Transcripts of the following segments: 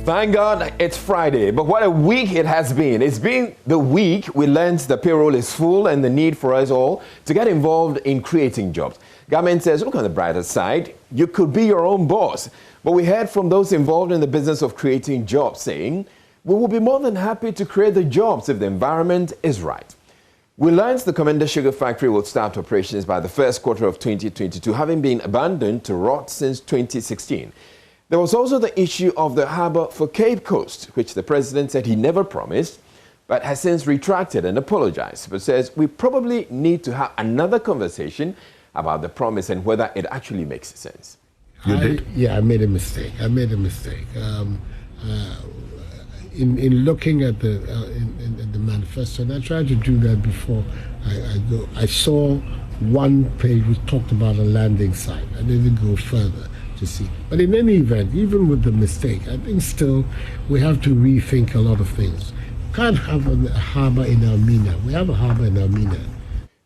Thank God it's Friday, but what a week it has been. It's been the week we learned the payroll is full and the need for us all to get involved in creating jobs. Government says, look on the brighter side, you could be your own boss. But we heard from those involved in the business of creating jobs saying, we will be more than happy to create the jobs if the environment is right. We learned the Commander Sugar Factory will start operations by the first quarter of 2022, having been abandoned to rot since 2016. There was also the issue of the harbour for Cape Coast, which the president said he never promised, but has since retracted and apologized, but says we probably need to have another conversation about the promise and whether it actually makes sense. You did? Yeah, I made a mistake. In looking at the manifesto, and I tried to do that before I go. I saw one page which talked about a landing site. I didn't go further to see. But in any event, even with the mistake, I think still we have to rethink a lot of things. We can't have a harbour in Elmina. We have a harbour in Elmina.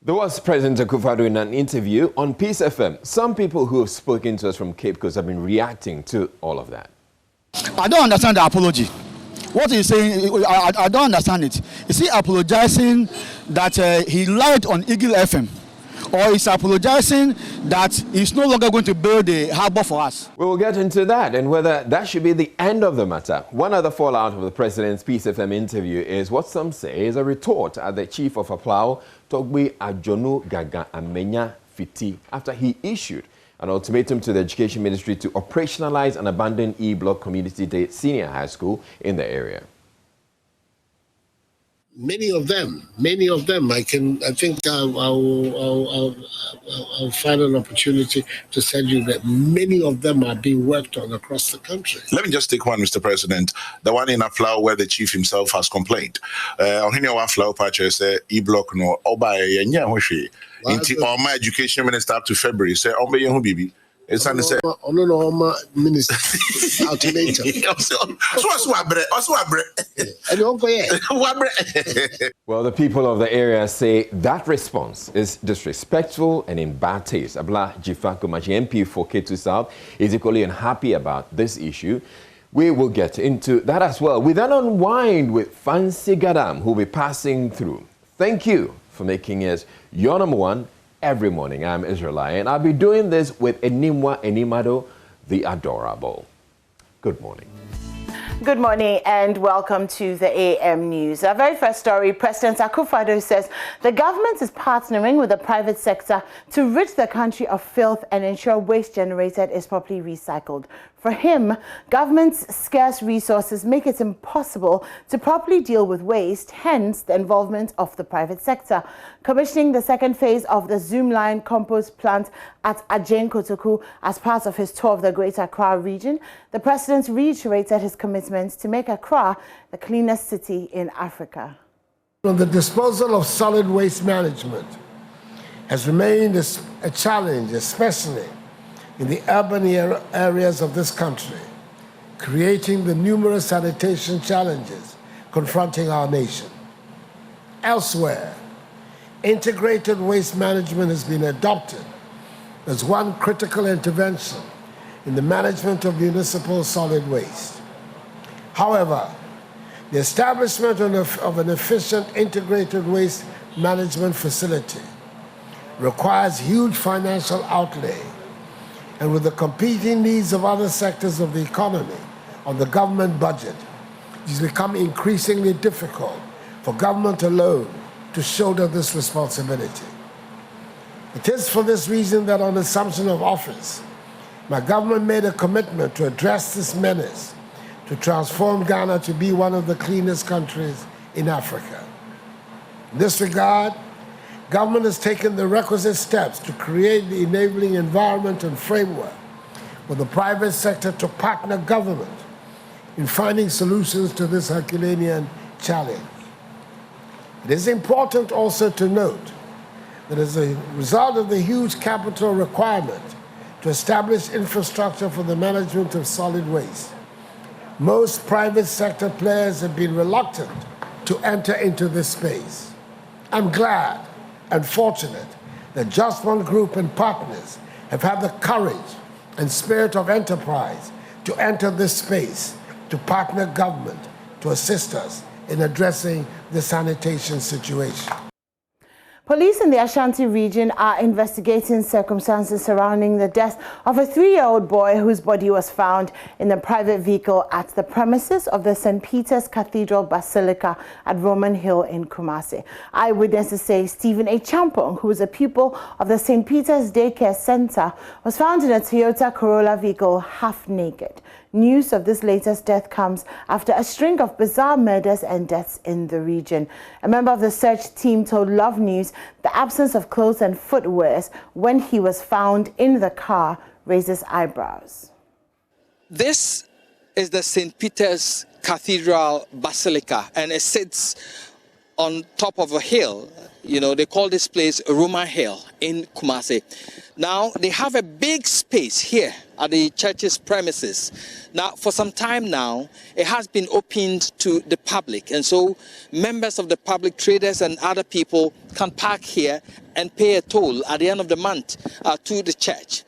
There was President Akufo-Addo in an interview on Peace FM. Some people who have spoken to us from Cape Coast have been reacting to all of that. I don't understand the apology. What he's saying, I don't understand it. Is he apologizing that he lied on Eagle FM? Or is apologizing that he's no longer going to build a harbour for us? We will get into that and whether that should be the end of the matter. One other fallout of the president's Peace FM interview is what some say is a retort at the chief of Aplau, Togbe Ajonu Gaga Amenya Fiti, after he issued an ultimatum to the Education Ministry to operationalize an abandoned E-Block Community Day Senior High School in the area. Many of them. I think I'll find an opportunity to send you that many of them are being worked on across the country. Let me just take one, Mr. President. The one in Aflau where the chief himself has complained. On here, Aflau Pacha say E-Block no oba yenya hoshi. Inti my education minister up to February say ombe yehu bibi. It's on the say. No, minister. Alternator. Well, the people of the area say that response is disrespectful and in bad taste. Abla Jifako Machi MP for Ketu South is equally unhappy about this issue. We will get into that as well. We then unwind with Fancy Gadam, who will be passing through. Thank you for making us your number one every morning. I'm Israelite, and I'll be doing this with Enimwa Enimado, the adorable. Good morning. Good morning and welcome to the AM News. Our very first story, President Akufo-Addo says the government is partnering with the private sector to rid the country of filth and ensure waste generated is properly recycled. For him, government's scarce resources make it impossible to properly deal with waste, hence the involvement of the private sector. Commissioning the second phase of the Zoomline compost plant at Ajane Kotoku as part of his tour of the Greater Accra region, the president reiterated his commitment to make Accra the cleanest city in Africa. The disposal of solid waste management has remained a challenge, especially in the urban areas of this country, creating the numerous sanitation challenges confronting our nation. Elsewhere, integrated waste management has been adopted as one critical intervention in the management of municipal solid waste. However, the establishment of an efficient integrated waste management facility requires huge financial outlay, and with the competing needs of other sectors of the economy on the government budget, it has become increasingly difficult for government alone to shoulder this responsibility. It is for this reason that on assumption of office, my government made a commitment to address this menace, to transform Ghana to be one of the cleanest countries in Africa. In this regard, government has taken the requisite steps to create the enabling environment and framework for the private sector to partner government in finding solutions to this Herculean challenge. It is important also to note that as a result of the huge capital requirement to establish infrastructure for the management of solid waste, most private sector players have been reluctant to enter into this space. I'm glad and fortunate that Just One Group and partners have had the courage and spirit of enterprise to enter this space to partner government to assist us in addressing the sanitation situation. Police in the Ashanti region are investigating circumstances surrounding the death of a 3-year-old boy whose body was found in a private vehicle at the premises of the St. Peter's Cathedral Basilica at Roman Hill in Kumasi. Eyewitnesses say Stephen A. Champong, who is a pupil of the St. Peter's Daycare Center, was found in a Toyota Corolla vehicle half naked. News of this latest death comes after a string of bizarre murders and deaths in the region. A member of the search team told Love News the absence of clothes and footwear when he was found in the car raises eyebrows. This is the St. Peter's Cathedral Basilica, and it sits on top of a hill. You know, they call this place Roman Hill in Kumasi. Now, they have a big space here at the church's premises. Now, for some time now, it has been opened to the public. And so members of the public, traders and other people can park here and pay a toll at the end of the month to the church.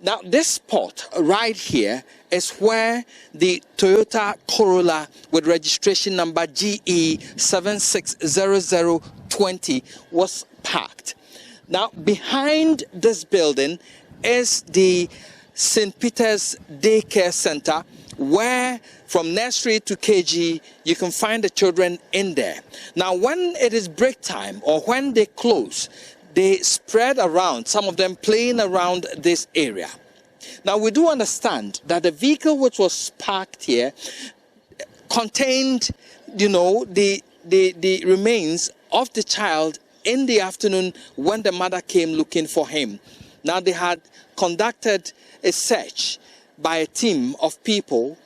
Now, this spot right here is where the Toyota Corolla with registration number GE 760020 was parked. Now, behind this building is the St. Peter's Daycare Center, where from nursery to KG, you can find the children in there. Now, when it is break time or when they close, they spread around, some of them playing around this area. Now, we do understand that the vehicle which was parked here contained, you know, the remains of the child in the afternoon when the mother came looking for him. Now, they had conducted a search by a team of people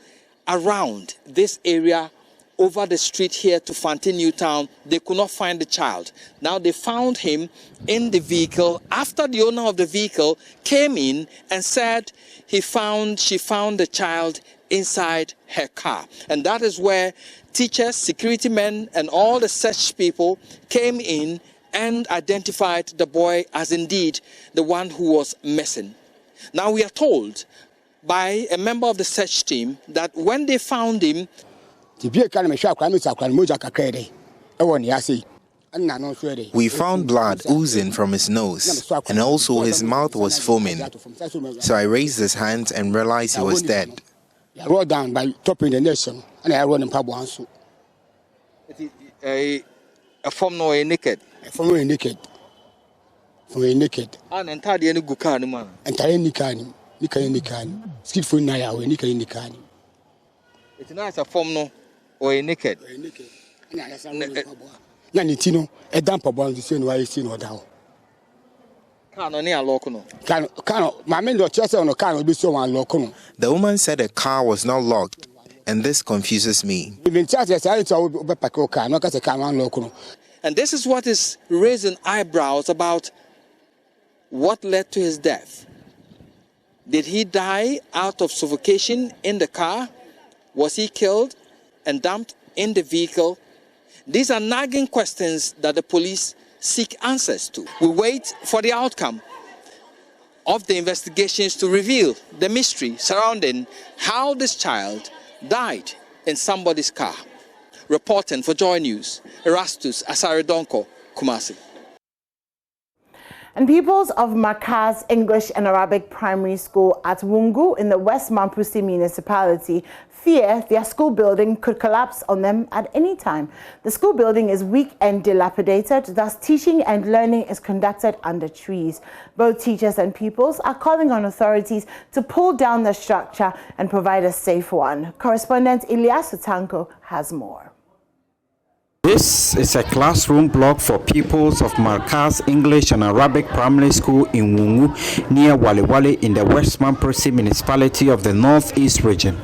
around this area over the street here to Fanti Newtown. They could not find the child. Now they found him in the vehicle after the owner of the vehicle came in and said she found the child inside her car. And that is where teachers, security men, and all the search people came in and identified the boy as indeed the one who was missing. Now we are told by a member of the search team that when they found him, we found blood oozing from his nose, and also his mouth was foaming. So I raised his hands and realized he was dead. a form no naked. Naked. And entirely any gukani man. Entirely nikani. Nikani. Skillful naya we nikani. It's not a form no or naked. Nanitino, a damper bond to say why you see no doubt. Cano near local. Cano, my men do chest on a car will be so one local. The woman said the car was not locked, and this confuses me. And this is what is raising eyebrows about what led to his death. Did he die out of suffocation in the car? Was he killed and dumped in the vehicle? These are nagging questions that the police seek answers to. We wait for the outcome of the investigations to reveal the mystery surrounding how this child died in somebody's car. Reporting for Joy News, Erastus Asaridonko, Kumasi. And pupils of Markaz English and Arabic Primary School at Wungu in the West Mamprusi municipality fear their school building could collapse on them at any time. The school building is weak and dilapidated, thus teaching and learning is conducted under trees. Both teachers and pupils are calling on authorities to pull down the structure and provide a safe one. Correspondent Ilyasu Tanko has more. This is a classroom block for pupils of Markaz English and Arabic Primary School in Wungu, near Waliwali in the West Mamprusi municipality of the Northeast region.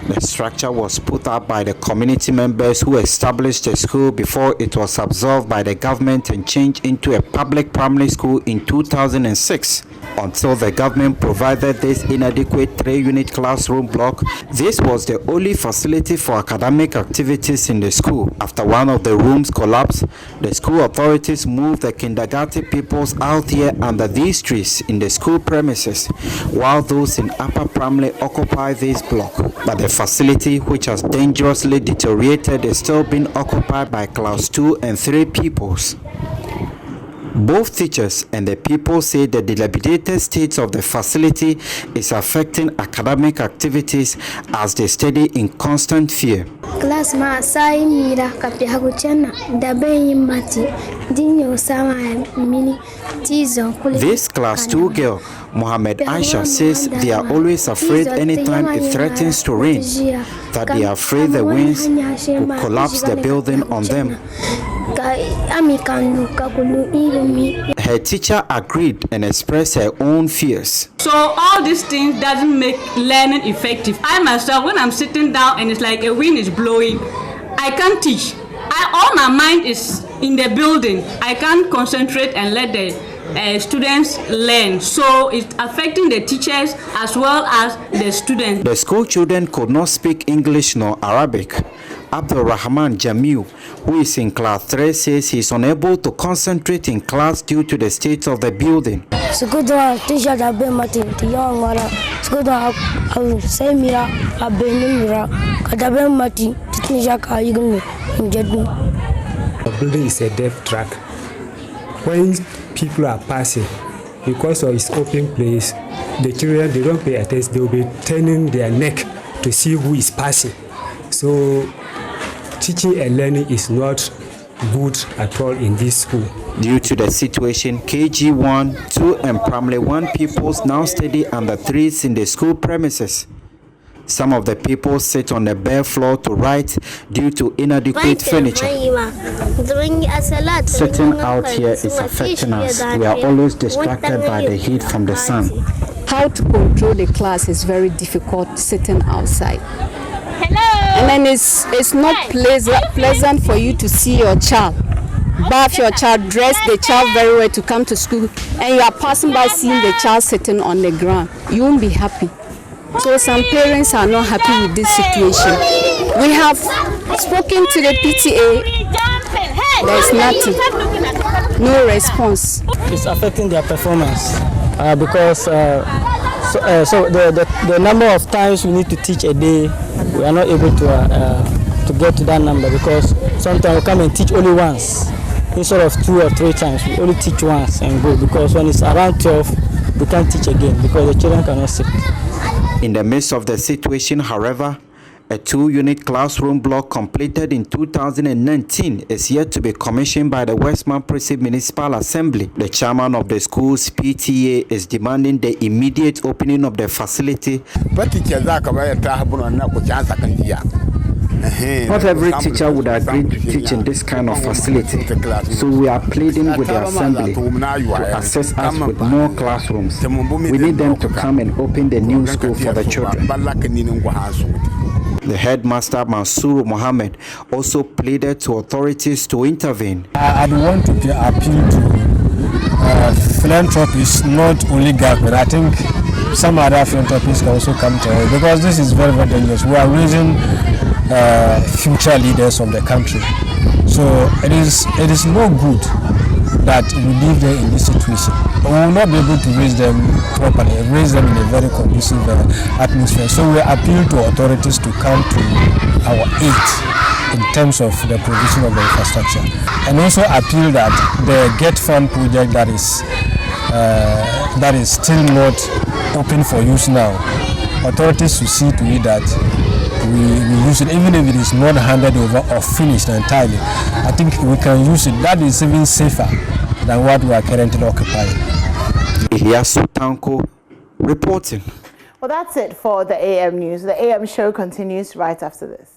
The structure was put up by the community members who established the school before it was absorbed by the government and changed into a public primary school in 2006. Until the government provided this inadequate 3-unit classroom block, this was the only facility for academic activities in the school. After one of the rooms collapsed, the school authorities moved the kindergarten pupils out here under these trees in the school premises, while those in upper primary occupy this block. But the facility, which has dangerously deteriorated, is still being occupied by class 2 and 3 pupils. Both teachers and the people say the dilapidated state of the facility is affecting academic activities as they study in constant fear. This class 2 girl, Mohammed Aisha, says they are always afraid anytime it threatens to rain, that they are afraid the winds will collapse the building on them. Her teacher agreed and expressed her own fears. So all these things doesn't make learning effective. I myself, when I'm sitting down and it's like a wind is blowing, I can't teach. All my mind is in the building. I can't concentrate and let the students learn. So it's affecting the teachers as well as the students. The school children could not speak English nor Arabic. Abdul Rahman Jamil, who is in class 3, says he is unable to concentrate in class due to the state of the building. The building is a death trap. When people are passing, because of its open place, the children, they don't pay attention. They will be turning their neck to see who is passing. So teaching and learning is not good at all in this school. Due to the situation, KG 1, 2 and Primary 1 pupils now study under trees in the school premises. Some of the people sit on the bare floor to write due to inadequate furniture. Sitting out here is affecting us. We are always distracted by the heat from the sun. How to control the class is very difficult sitting outside. And then it's not pleasant for you to see your child, bath your child, dress the child very well to come to school, and you are passing by seeing the child sitting on the ground. You won't be happy. So some parents are not happy with this situation. We have spoken to the PTA. There's nothing, no response. It's affecting their performance because the number of times we need to teach a day, we are not able to get to that number, because sometimes we come and teach only once instead of 2 or 3 times. We only teach once and go, because when it's around 12, we can't teach again because the children cannot sit. In the midst of the situation, however, a 2-unit classroom block completed in 2019 is yet to be commissioned by the Westman Precinct Municipal Assembly. The chairman of the school's PTA is demanding the immediate opening of the facility. Not every teacher would agree to teach in this kind of facility, so we are pleading with the assembly to assist us with more classrooms. We need them to come and open the new school for the children. The headmaster, Mansour Mohammed, also pleaded to authorities to intervene. I want to appeal to philanthropists, not only government. I think some other philanthropists can also come to us, because this is very, very dangerous. We are raising future leaders of the country. So it is no good that we leave them in this situation. We will not be able to raise them properly, raise them in a very conducive atmosphere. So we appeal to authorities to come to our aid in terms of the provision of the infrastructure, and also appeal that the Get Fund project that is still not open for use now, authorities should see to it that we use it, even if it is not handed over or finished entirely. I think we can use it. That is even safer than what we are currently occupying. Ihiasu Tanko reporting. Well, that's it for the AM News. The AM show continues right after this.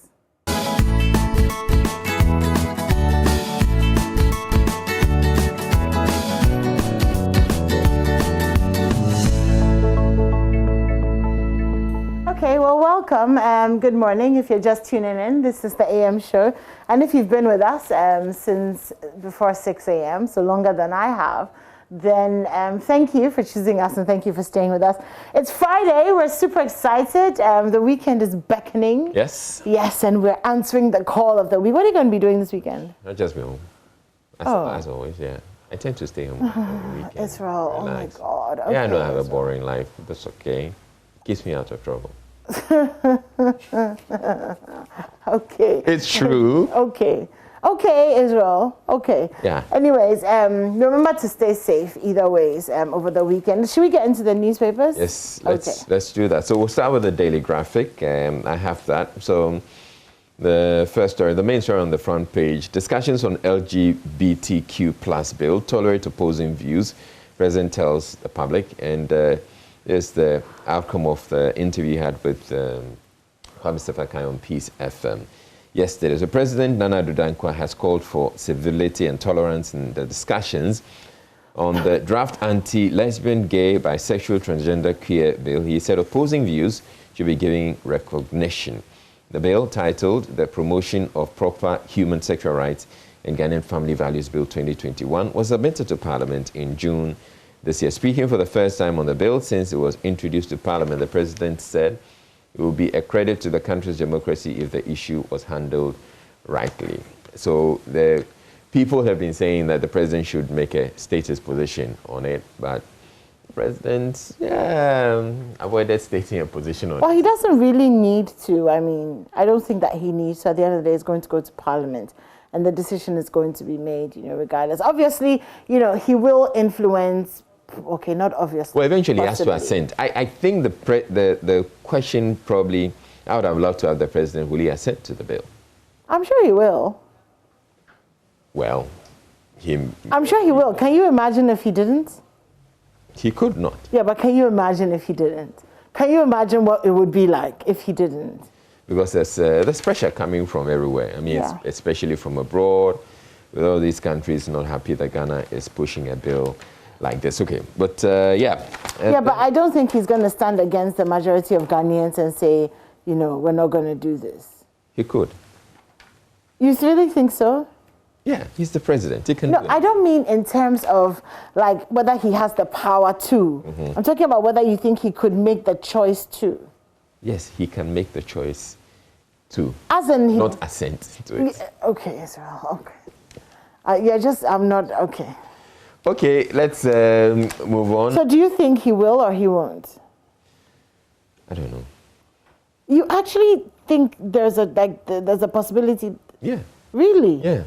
Okay, well, welcome. Good morning. If you're just tuning in, this is the AM show. And if you've been with us since before 6 a.m., so longer than I have, then thank you for choosing us and thank you for staying with us. It's Friday. We're super excited. The weekend is beckoning. Yes. Yes, and we're answering the call of the week. What are you going to be doing this weekend? I'll just be home. As always, yeah. I tend to stay home on the weekend. Israel, oh my God. Okay, yeah, I know I have a boring life. That's okay. Keeps me out of trouble. Okay. It's true. Okay. Okay, Israel. Okay. Yeah. Anyways, remember to stay safe either ways over the weekend. Should we get into the newspapers? Yes, let's do that. So we'll start with the Daily Graphic. I have that. So the first story, the main story on the front page, discussions on LGBTQ plus bill, tolerate opposing views. President tells the public, and is the outcome of the interview he had with Mr. Fakai on Peace FM yesterday. So President Nana Addo Dankwa has called for civility and tolerance in the discussions on the draft anti-lesbian, gay, bisexual, transgender, queer bill. He said opposing views should be given recognition. The bill, titled The Promotion of Proper Human Sexual Rights and Ghanaian Family Values Bill 2021, was submitted to Parliament in June this year. Speaking for the first time on the bill since it was introduced to Parliament, the President said it would be a credit to the country's democracy if the issue was handled rightly. So the people have been saying that the President should make a status position on it, but the President avoided stating a position on it. Well, he doesn't really need to. I mean, I don't think that he needs to. At the end of the day, it's going to go to Parliament, and the decision is going to be made, regardless. Obviously, he will influence. Okay, not obviously. Well, eventually he has to assent. I think the question probably, I would have loved to have the President, will he assent to the bill? I'm sure he will. Well, I'm sure he will. Can you imagine if he didn't? He could not. Yeah, but can you imagine if he didn't? Can you imagine what it would be like if he didn't? Because there's pressure coming from everywhere. I mean, especially from abroad, with all these countries not happy that Ghana is pushing a bill like this. Okay, but but I don't think he's going to stand against the majority of Ghanaians and say, we're not going to do this. He could. You really think so? Yeah, he's the president. He can do it. I don't mean in terms of like whether he has the power to. Mm-hmm. I'm talking about whether you think he could make the choice to. Yes, he can make the choice to. As in not assent to it. Okay, Israel. Okay. I'm not okay. Okay, let's move on. So do you think he will or he won't? I don't know. You actually think there's a possibility? Yeah. Really? Yeah.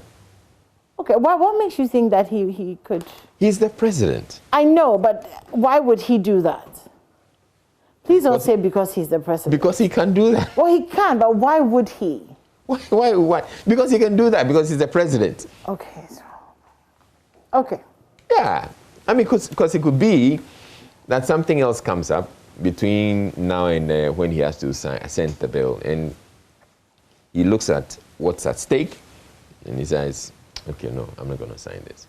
Okay, what makes you think that he could? He's the president. I know, but why would he do that? Please don't say because he's the president. Because he can do that. Well, he can, but why would he? Why? Because he can do that, because he's the president. Okay. Okay. Yeah. I mean, because it could be that something else comes up between now and when he has to assent the bill. And he looks at what's at stake and he says, okay, no, I'm not going to sign this.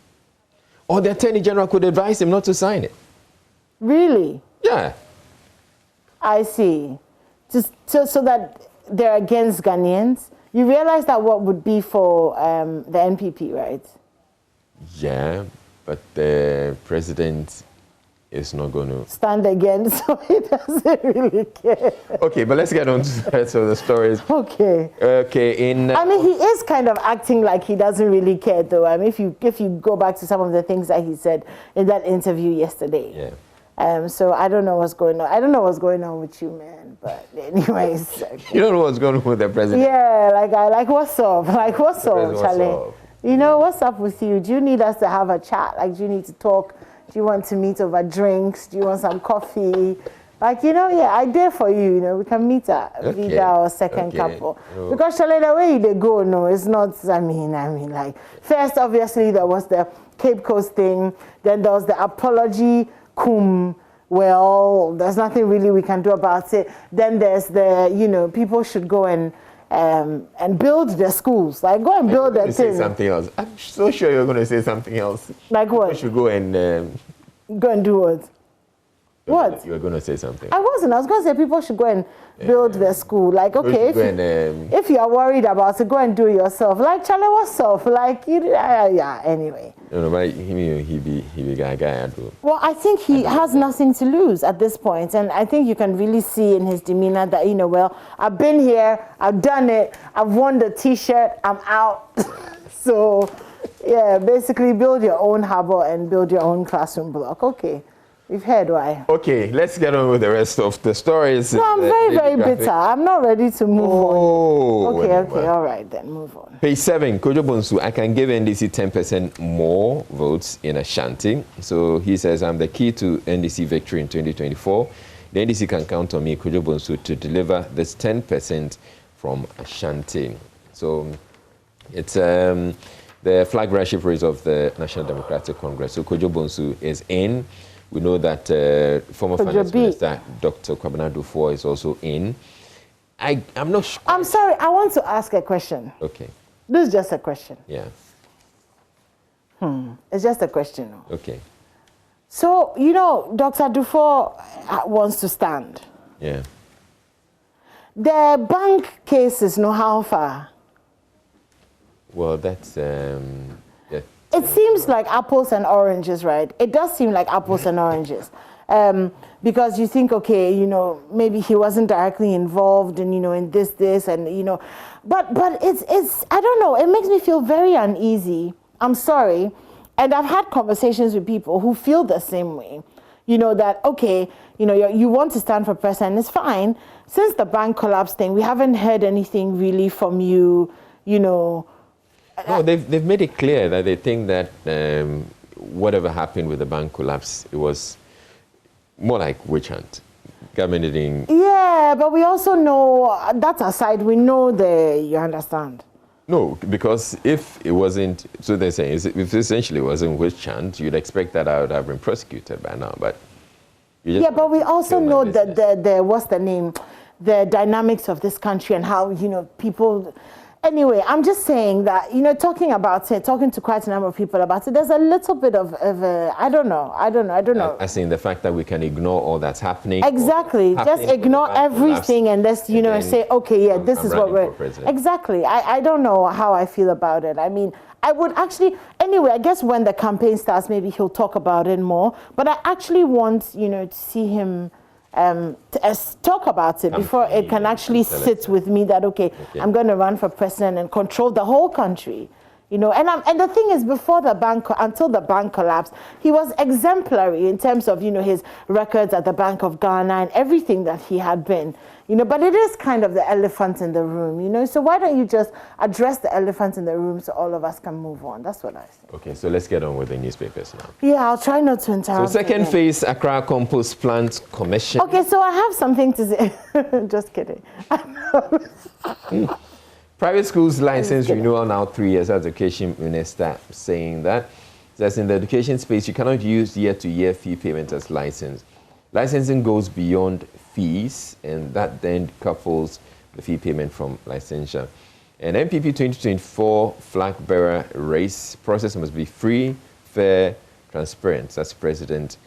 Or the Attorney General could advise him not to sign it. Really? Yeah. I see. Just so that they're against Ghanaians. You realize that what would be for the NPP, right? Yeah, but the president is not going to stand again, so he doesn't really care. Okay, but let's get on to the rest of the stories. Okay. Okay. I mean, he is kind of acting like he doesn't really care, though. I mean, if you go back to some of the things that he said in that interview yesterday. Yeah. So I don't know what's going on. I don't know what's going on with you, man. But anyways. You don't know what's going on with the president? Yeah, like what's up? Like what's up, Charlie? You know, what's up with you? Do you need us to have a chat? Like, do you need to talk? Do you want to meet over drinks? Do you want some coffee? Like, I dare for you, we can meet at Vida or Second Couple. Oh. Because Charlie, the way they go, no, it's not, I mean, like, first, obviously, there was the Cape Coast thing. Then there was the apology, well, there's nothing really we can do about it. Then there's the, people should go and build the schools. Like, go and build that thing. Say something else. I'm so sure you're going to say something else. Like what? We should go and go and do what? What? You were going to say something. I wasn't. I was going to say people should go and build their school. Like, okay, if you are worried about it, go and do it yourself. Like, Charlie, what's up? Like, yeah, anyway. No, but he be guy. Well, I think he has nothing to lose at this point, and I think you can really see in his demeanor that, well, I've been here, I've done it, I've won the T-shirt, I'm out. So, yeah, basically build your own harbor and build your own classroom block. Okay. We've heard why. Okay, let's get on with the rest of the stories. No, I'm very bitter. I'm not ready to move on. Okay, all right, then move on. Page 7, Kojo Bonsu, I can give NDC 10% more votes in Ashanti. So he says, I'm the key to NDC victory in 2024. The NDC can count on me, Kojo Bonsu, to deliver this 10% from Ashanti. So it's the flag bearership race of the National Democratic Congress. So Kojo Bonsu is in. We know that former Finance Minister Dr. Kwabena Dufour is also in. I'm not sure. I'm sorry, I want to ask a question. Okay. This is just a question. Yeah. It's just a question. Okay. So, Dr. Dufour wants to stand. Yeah. The bank cases, how far? Well, that's... It seems like apples and oranges, right? It does seem like apples and oranges. Because you think, okay, maybe he wasn't directly involved in, in this, and, but it's, I don't know, it makes me feel very uneasy. I'm sorry. And I've had conversations with people who feel the same way. That, okay, you want to stand for president, it's fine. Since the bank collapse thing, we haven't heard anything really from you, No, they've made it clear that they think that whatever happened with the bank collapse, it was more like witch hunt. Government didn't... Yeah, but we also know, that aside, we know you understand. No, because if it wasn't, so they're saying, if essentially it wasn't witch hunt, you'd expect that I would have been prosecuted by now, but... Yeah, but we also know that what's the name? The dynamics of this country and how, people... Anyway, I'm just saying that, talking about it, talking to quite a number of people about it, there's a little bit of a, I don't know. I think the fact that we can ignore all that's happening. Exactly. Just ignore everything and let's, say, okay, yeah, this is what we're... Exactly. I don't know how I feel about it. I mean, I would actually... Anyway, I guess when the campaign starts, maybe he'll talk about it more. But I actually want, to see him... talk about it before it can actually sit with me that, okay, I'm going to run for president and control the whole country. And the thing is, until the bank collapsed, he was exemplary in terms of, his records at the Bank of Ghana and everything that he had been. But it is kind of the elephant in the room, So why don't you just address the elephant in the room so all of us can move on? That's what I say. Okay, so let's get on with the newspapers now. Yeah, I'll try not to interrupt. So second phase, Accra Compost Plant Commission. Okay, so I have something to say. Just kidding. Private schools license renewal now 3 years. Education Minister saying that. That's in the education space, you cannot use year-to-year fee payment as license. Licensing goes beyond fees, and that then couples the fee payment from licensure. And MPP 2024 flag bearer race process must be free, fair, transparent. That's President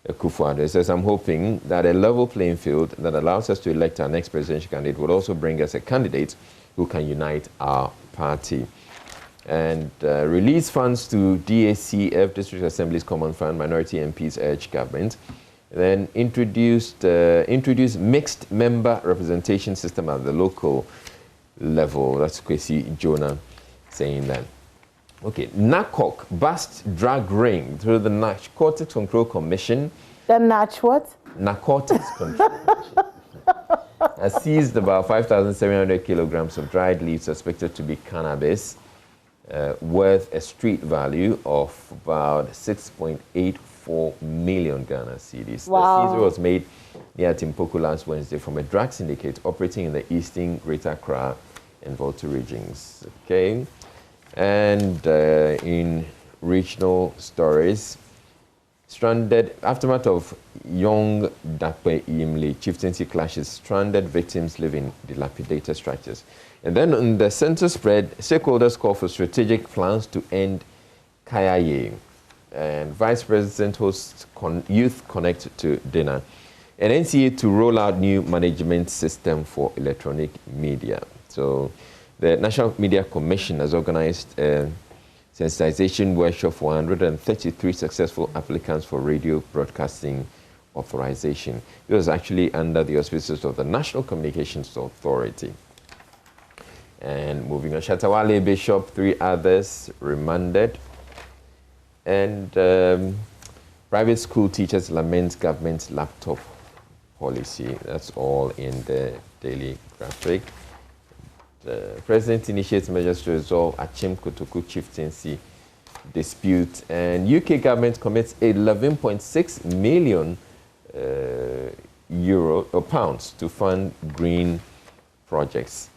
Akufo-Addo. Says, I'm hoping that a level playing field that allows us to elect our next presidential candidate would also bring us a candidate who can unite our party. And release funds to DACF, District Assembly's Common Fund, minority MPs urge government. Then introduce mixed member representation system at the local level. That's Kwesi Jonah saying that. Okay, NACOC bust drug ring through the Narcotics Control Commission. The what? Narcotics Control Commission has seized about 5,700 kilograms of dried leaves suspected to be cannabis, worth a street value of about 6.84 million Ghana cedis. Wow. The seizure was made near Timpoku last Wednesday from a drug syndicate operating in the eastern Greater Accra and Volta regions. Okay, and in regional stories, stranded aftermath of Young Dakwe Imli chieftaincy clashes, stranded victims live in dilapidated structures. And then on the center spread, stakeholders call for strategic plans to end Kayaye. And Vice President hosts Youth Connect to dinner. And NCA to roll out new management system for electronic media. So the National Media Commission has organized a sensitization workshop for 133 successful applicants for radio broadcasting authorization. It was actually under the auspices of the National Communications Authority. And moving on, Shatawale Bishop, 3 others remanded. And private school teachers lament government's laptop policy. That's all in the Daily Graphic. The President initiates measures to resolve Achim Kotoku chieftaincy dispute. And UK government commits 11.6 million pounds to fund green projects.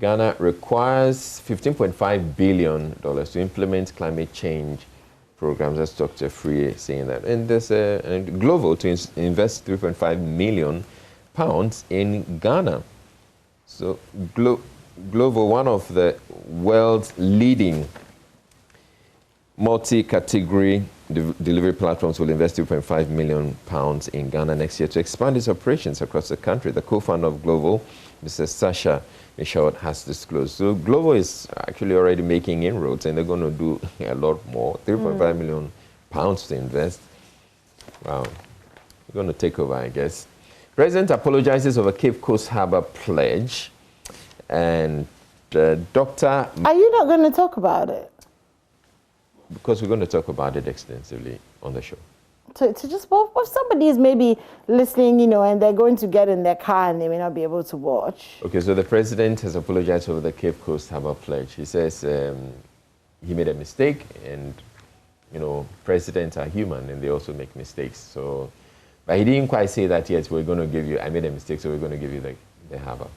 Ghana requires $15.5 billion to implement climate change programs. That's Dr. Free saying that. And there's Glovo to invest 3.5 million pounds in Ghana. So Glovo, one of the world's leading multi-category delivery platforms, will invest 2.5 million pounds in Ghana next year to expand its operations across the country. The co-founder of Glovo, Mr. Sasha Michaud, has disclosed. So Glovo is actually already making inroads, and they're going to do a lot more. 3.5 million pounds to invest. Wow. We're going to take over, I guess. President apologizes over Cape Coast Harbour pledge. And Dr. Are you not going to talk about it? Because we're going to talk about it extensively on the show. To just, well, if somebody is maybe listening, and they're going to get in their car and they may not be able to watch. Okay, so the president has apologized over the Cape Coast Harbour pledge. He says he made a mistake, and, presidents are human and they also make mistakes. So, but he didn't quite say that yet. We're going to give you, I made a mistake, so we're going to give you the harbour.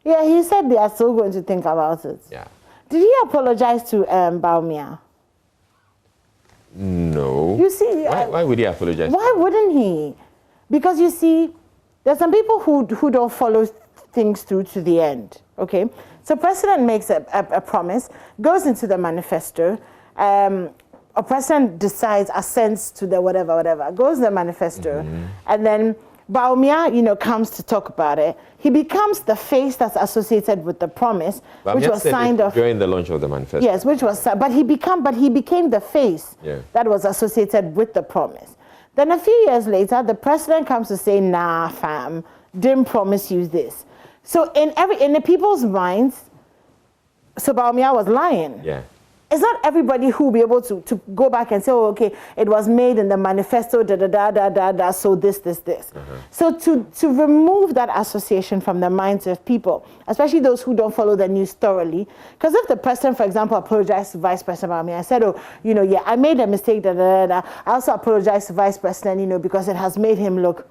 Yeah, he said they are still going to think about it. Yeah. Did he apologize to Baumia? No. You see, why would he apologize? Why wouldn't he? Because you see, there's some people who don't follow things through to the end. Okay, so president makes a promise, goes into the manifesto. A president decides, assents to the whatever, goes to the manifesto, and then Baumia, comes to talk about it. He becomes the face that's associated with the promise, Baumia which was signed off during the launch of the manifesto. Yes, which was, but he became the face that was associated with the promise. Then a few years later, the president comes to say, "Nah, fam, didn't promise you this." So in the people's minds, so Baumia was lying. Yeah. It's not everybody who will be able to go back and say, "Oh, okay, it was made in the manifesto, so this. So to remove that association from the minds of people, especially those who don't follow the news thoroughly, because if the president, for example, apologized to Vice President Baumia and said, "Oh, I made a mistake, I also apologize to Vice President, because it has made him look."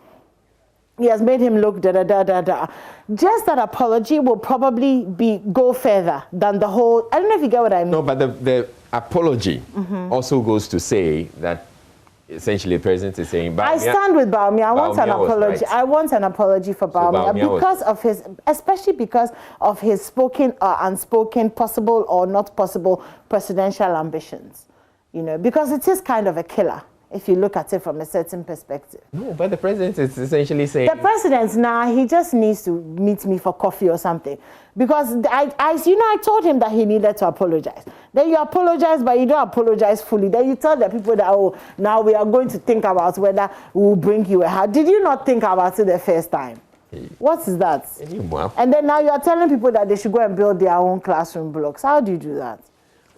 He has made him look Just that apology will probably go further than the whole. I don't know if you get what I mean. No, but the apology also goes to say that essentially the president is saying, I stand with Baumia. I want an apology. Right. I want an apology for Baumia because of his, especially because of his spoken or unspoken, possible or not possible presidential ambitions. Because it is kind of a killer, if you look at it from a certain perspective. No, but the president is essentially saying... The president, he just needs to meet me for coffee or something. Because, I told him that he needed to apologize. Then you apologize, but you don't apologize fully. Then you tell the people that, now we are going to think about whether we will bring you a hat. Did you not think about it the first time? What is that? And then now you are telling people that they should go and build their own classroom blocks. How do you do that?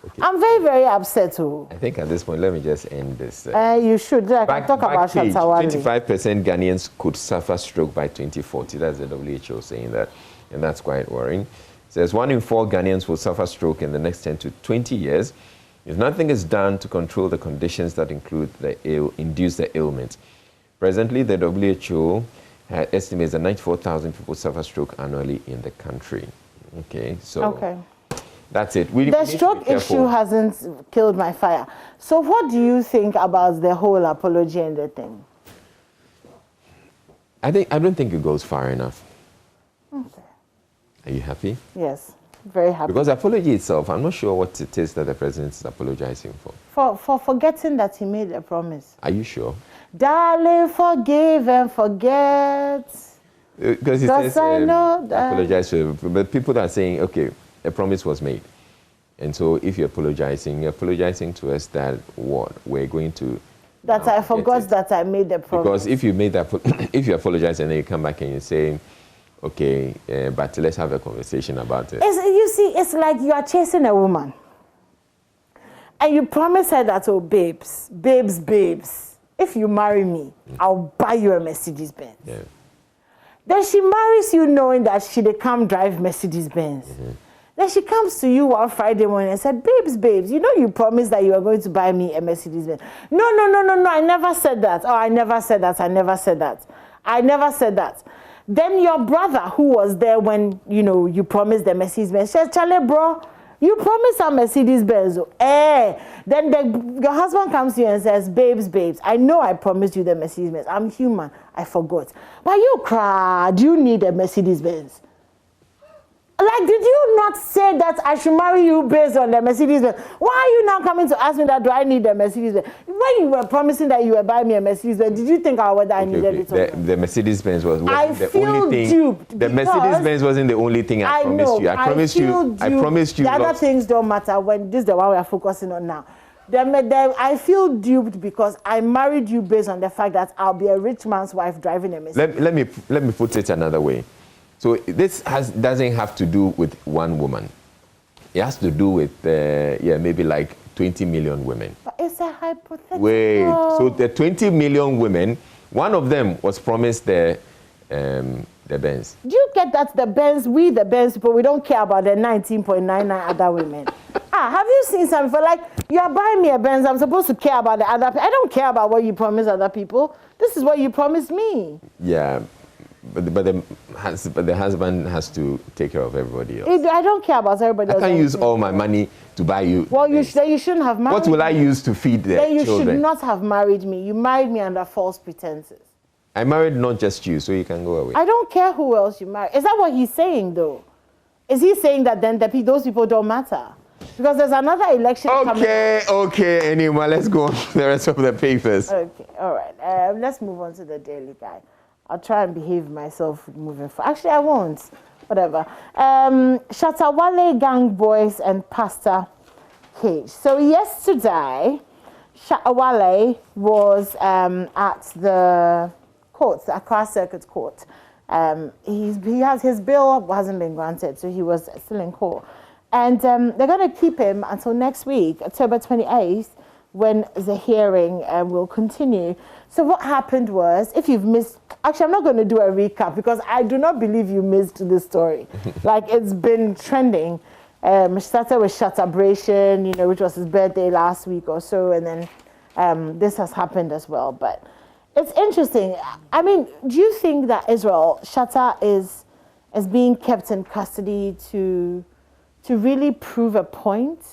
Okay. I'm very, very upset too. I think at this point, let me just end this. You should. I can talk about Shatawale. 25% Ghanaians could suffer stroke by 2040. That's the WHO saying that. And that's quite worrying. It says 1 in 4 Ghanaians will suffer stroke in the next 10 to 20 years if nothing is done to control the conditions that induce the ailment. Presently, the WHO estimates that 94,000 people suffer stroke annually in the country. Okay, so... Okay. That's it. The stroke issue hasn't killed my fire. So what do you think about the whole apology and the thing? I don't think it goes far enough. Okay. Are you happy? Yes. Very happy. Because apology itself, I'm not sure what it is that the president is apologizing for. For forgetting that he made a promise. Are you sure? Darling, forgive and forget. Because he says, I know that. apologize to, but people are saying, okay, a promise was made. And so if you're apologizing to us that what? We're going to... That I forgot that I made the promise. Because if you made that, if you apologize and then you come back and you say, okay, but let's have a conversation about it. You see, it's like you are chasing a woman. And you promise her that, oh, babes, if you marry me, I'll buy you a Mercedes-Benz. Yeah. Then she marries you knowing that she dey come drive Mercedes-Benz. Then she comes to you one Friday morning and said, babes, you know you promised that you were going to buy me a Mercedes-Benz. No, I never said that. Oh, I never said that. Then your brother, who was there when, you promised the Mercedes-Benz, says, Charlie, bro, you promised a Mercedes-Benz. Then your husband comes to you and says, babes, I know I promised you the Mercedes-Benz. I'm human. I forgot. But you cried. Do you need a Mercedes-Benz? Like, did you not say that I should marry you based on the Mercedes-Benz? Why are you now coming to ask me that, do I need a Mercedes-Benz? When you were promising that you were buying me a Mercedes-Benz, did you think whether I needed it or not? The Mercedes-Benz wasn't the feel only thing. Duped the Mercedes-Benz wasn't the only thing I promised you. I promised you. The other things don't matter when this is the one we are focusing on now. I feel duped because I married you based on the fact that I'll be a rich man's wife driving a Mercedes. Let me put it another way. So this doesn't have to do with one woman. It has to do with maybe like 20 million women. But it's a hypothetical. Wait, so the 20 million women, one of them was promised the Benz. Do you get that the Benz people, we don't care about the 19.99 other women? Have you seen something for like, you are buying me a Benz, I'm supposed to care about the other people. I don't care about what you promise other people. This is what you promised me. Yeah. But the husband has to take care of everybody else. I don't care about everybody else. I can't use all my money to buy you. Well, you shouldn't have married me. What will I use to feed the children? You should not have married me. You married me under false pretenses. I married not just you, so you can go away. I don't care who else you marry. Is that what he's saying, though? Is he saying that then those people don't matter? Because there's another election coming. Okay, anyway, let's go on to the rest of the papers. Okay, all right. Let's move on to the Daily Guide. I'll try and behave myself moving forward. Actually, I won't. Whatever. Shatawale gang boys and Pastor Cage. So yesterday, Shatawale was at the court, the Accra Circuit Court. His bail hasn't been granted, so he was still in court. And they're going to keep him until next week, October 28th, when the hearing will continue. So what happened was, if you've missed, actually I'm not going to do a recap because I do not believe you missed this story. Like, it's been trending. It started with Shatabration, which was his birthday last week or so, and then this has happened as well. But it's interesting. I mean, do you think that Israel, Shatta is being kept in custody to really prove a point?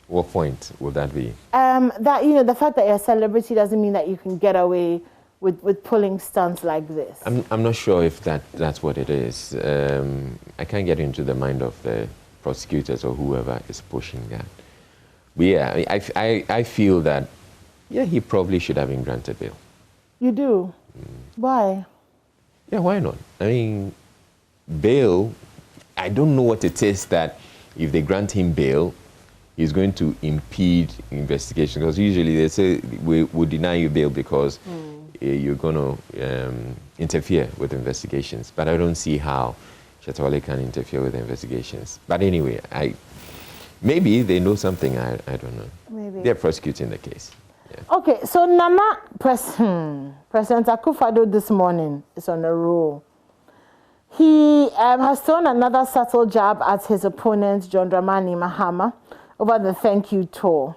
What point would that be? That, the fact that you're a celebrity doesn't mean that you can get away with pulling stunts like this. I'm not sure if that's what it is. I can't get into the mind of the prosecutors or whoever is pushing that. But yeah, I feel that, he probably should have been granted bail. You do? Why? Yeah, why not? I mean, bail, I don't know what it is that if they grant him bail, he's going to impede investigation. Because usually they say, we'll deny you bail because you're going to interfere with investigations. But I don't see how Shatawale can interfere with investigations. But anyway, maybe they know something, I don't know. Maybe. They're prosecuting the case. Yeah. Okay, so Nana, President Akufo-Addo this morning is on a roll. He has thrown another subtle jab at his opponent, John Dramani Mahama, over the thank you tour.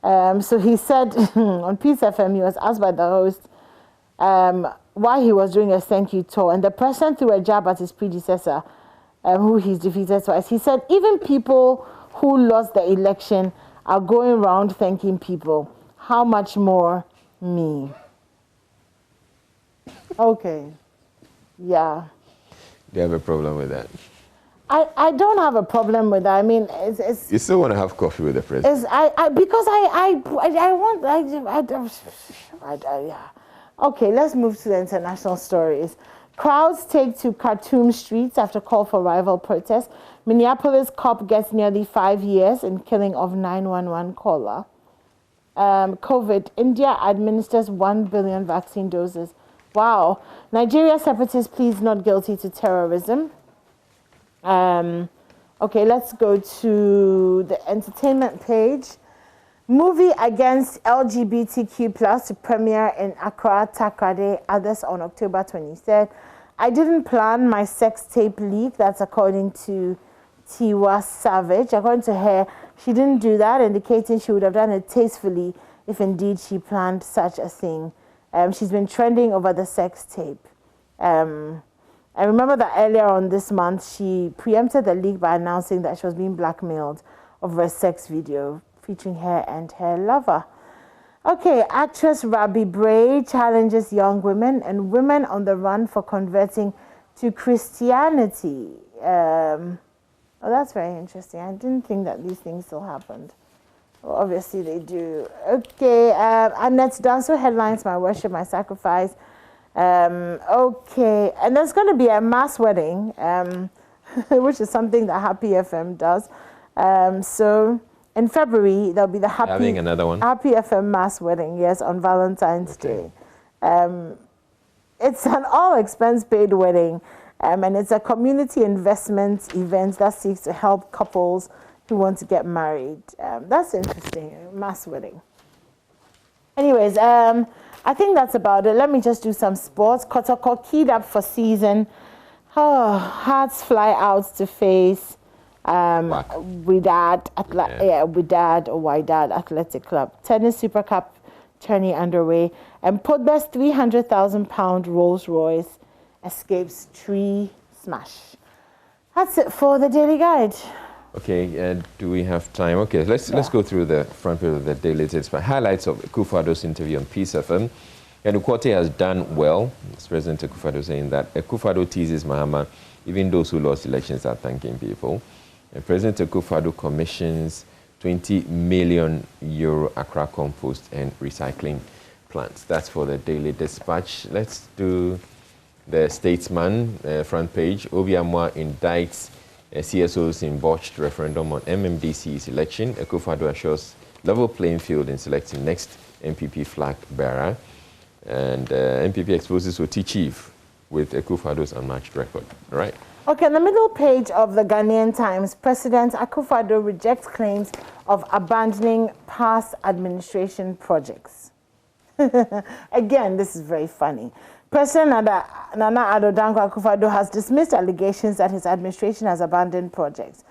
So he said on Peace FM, he was asked by the host why he was doing a thank you tour. And the president threw a jab at his predecessor, who he's defeated twice. He said, even people who lost the election are going around thanking people. How much more me? Okay. Yeah. Do you have a problem with that? I don't have a problem with that. I mean, it's you still want to have coffee with the president? Yeah. Okay, let's move to the international stories. Crowds take to Khartoum streets after call for rival protests. Minneapolis cop gets nearly 5 years in killing of 911 caller. COVID, India administers 1 billion vaccine doses. Wow. Nigeria separatists pleads not guilty to terrorism. Okay, let's go to the entertainment page. Movie against LGBTQ+ to premiere in Accra, Takrade, others on October 23rd. I didn't plan my sex tape leak. That's according to Tiwa Savage. According to her, she didn't do that, indicating she would have done it tastefully if indeed she planned such a thing. She's been trending over the sex tape. I remember that earlier on this month, she preempted the leak by announcing that she was being blackmailed over a sex video featuring her and her lover. Okay, actress Rabi Bray challenges young women and women on the run for converting to Christianity. Oh, that's very interesting. I didn't think that these things still happened. Well, obviously they do. Okay, Annette Danso headlines My Worship, My Sacrifice. Okay, and there's going to be a mass wedding, which is something that Happy FM does. So in February, there'll be the Having another one? Happy FM mass wedding, yes, on Valentine's Day. It's an all-expense paid wedding, and it's a community investment event that seeks to help couples who want to get married. That's interesting, mass wedding. Anyways, I think that's about it. Let me just do some sports. Kotoko keyed up for season. Oh, Hearts fly out to face Wydad Athletic Club. Tennis Super Cup tourney underway. And Podbe's £300,000 Rolls Royce escapes tree smash. That's it for the Daily Guide. Okay, do we have time? Okay, let's go through the front page of the Daily Tips. Highlights of Akufo-Addo's interview on Peace FM. And Ukwote has done well. It's President Akufo-Addo saying that Akufo-Addo teases Mahama, even those who lost elections are thanking people. And President Akufo-Addo commissions €20 million Accra compost and recycling plants. That's for the Daily Dispatch. Let's do the Statesman front page. Obiamwa indicts CSOs in botched referendum on MMDC's election. Akufo-Addo assures level playing field in selecting next MPP flag bearer. And MPP exposes OT chief with Akufo-Addo's unmatched record. All right. Okay, in the middle page of the Ghanaian Times, President Akufo-Addo rejects claims of abandoning past administration projects. Again, this is very funny. President Nana Addo Dankwa Akufo-Addo has dismissed allegations that his administration has abandoned projects.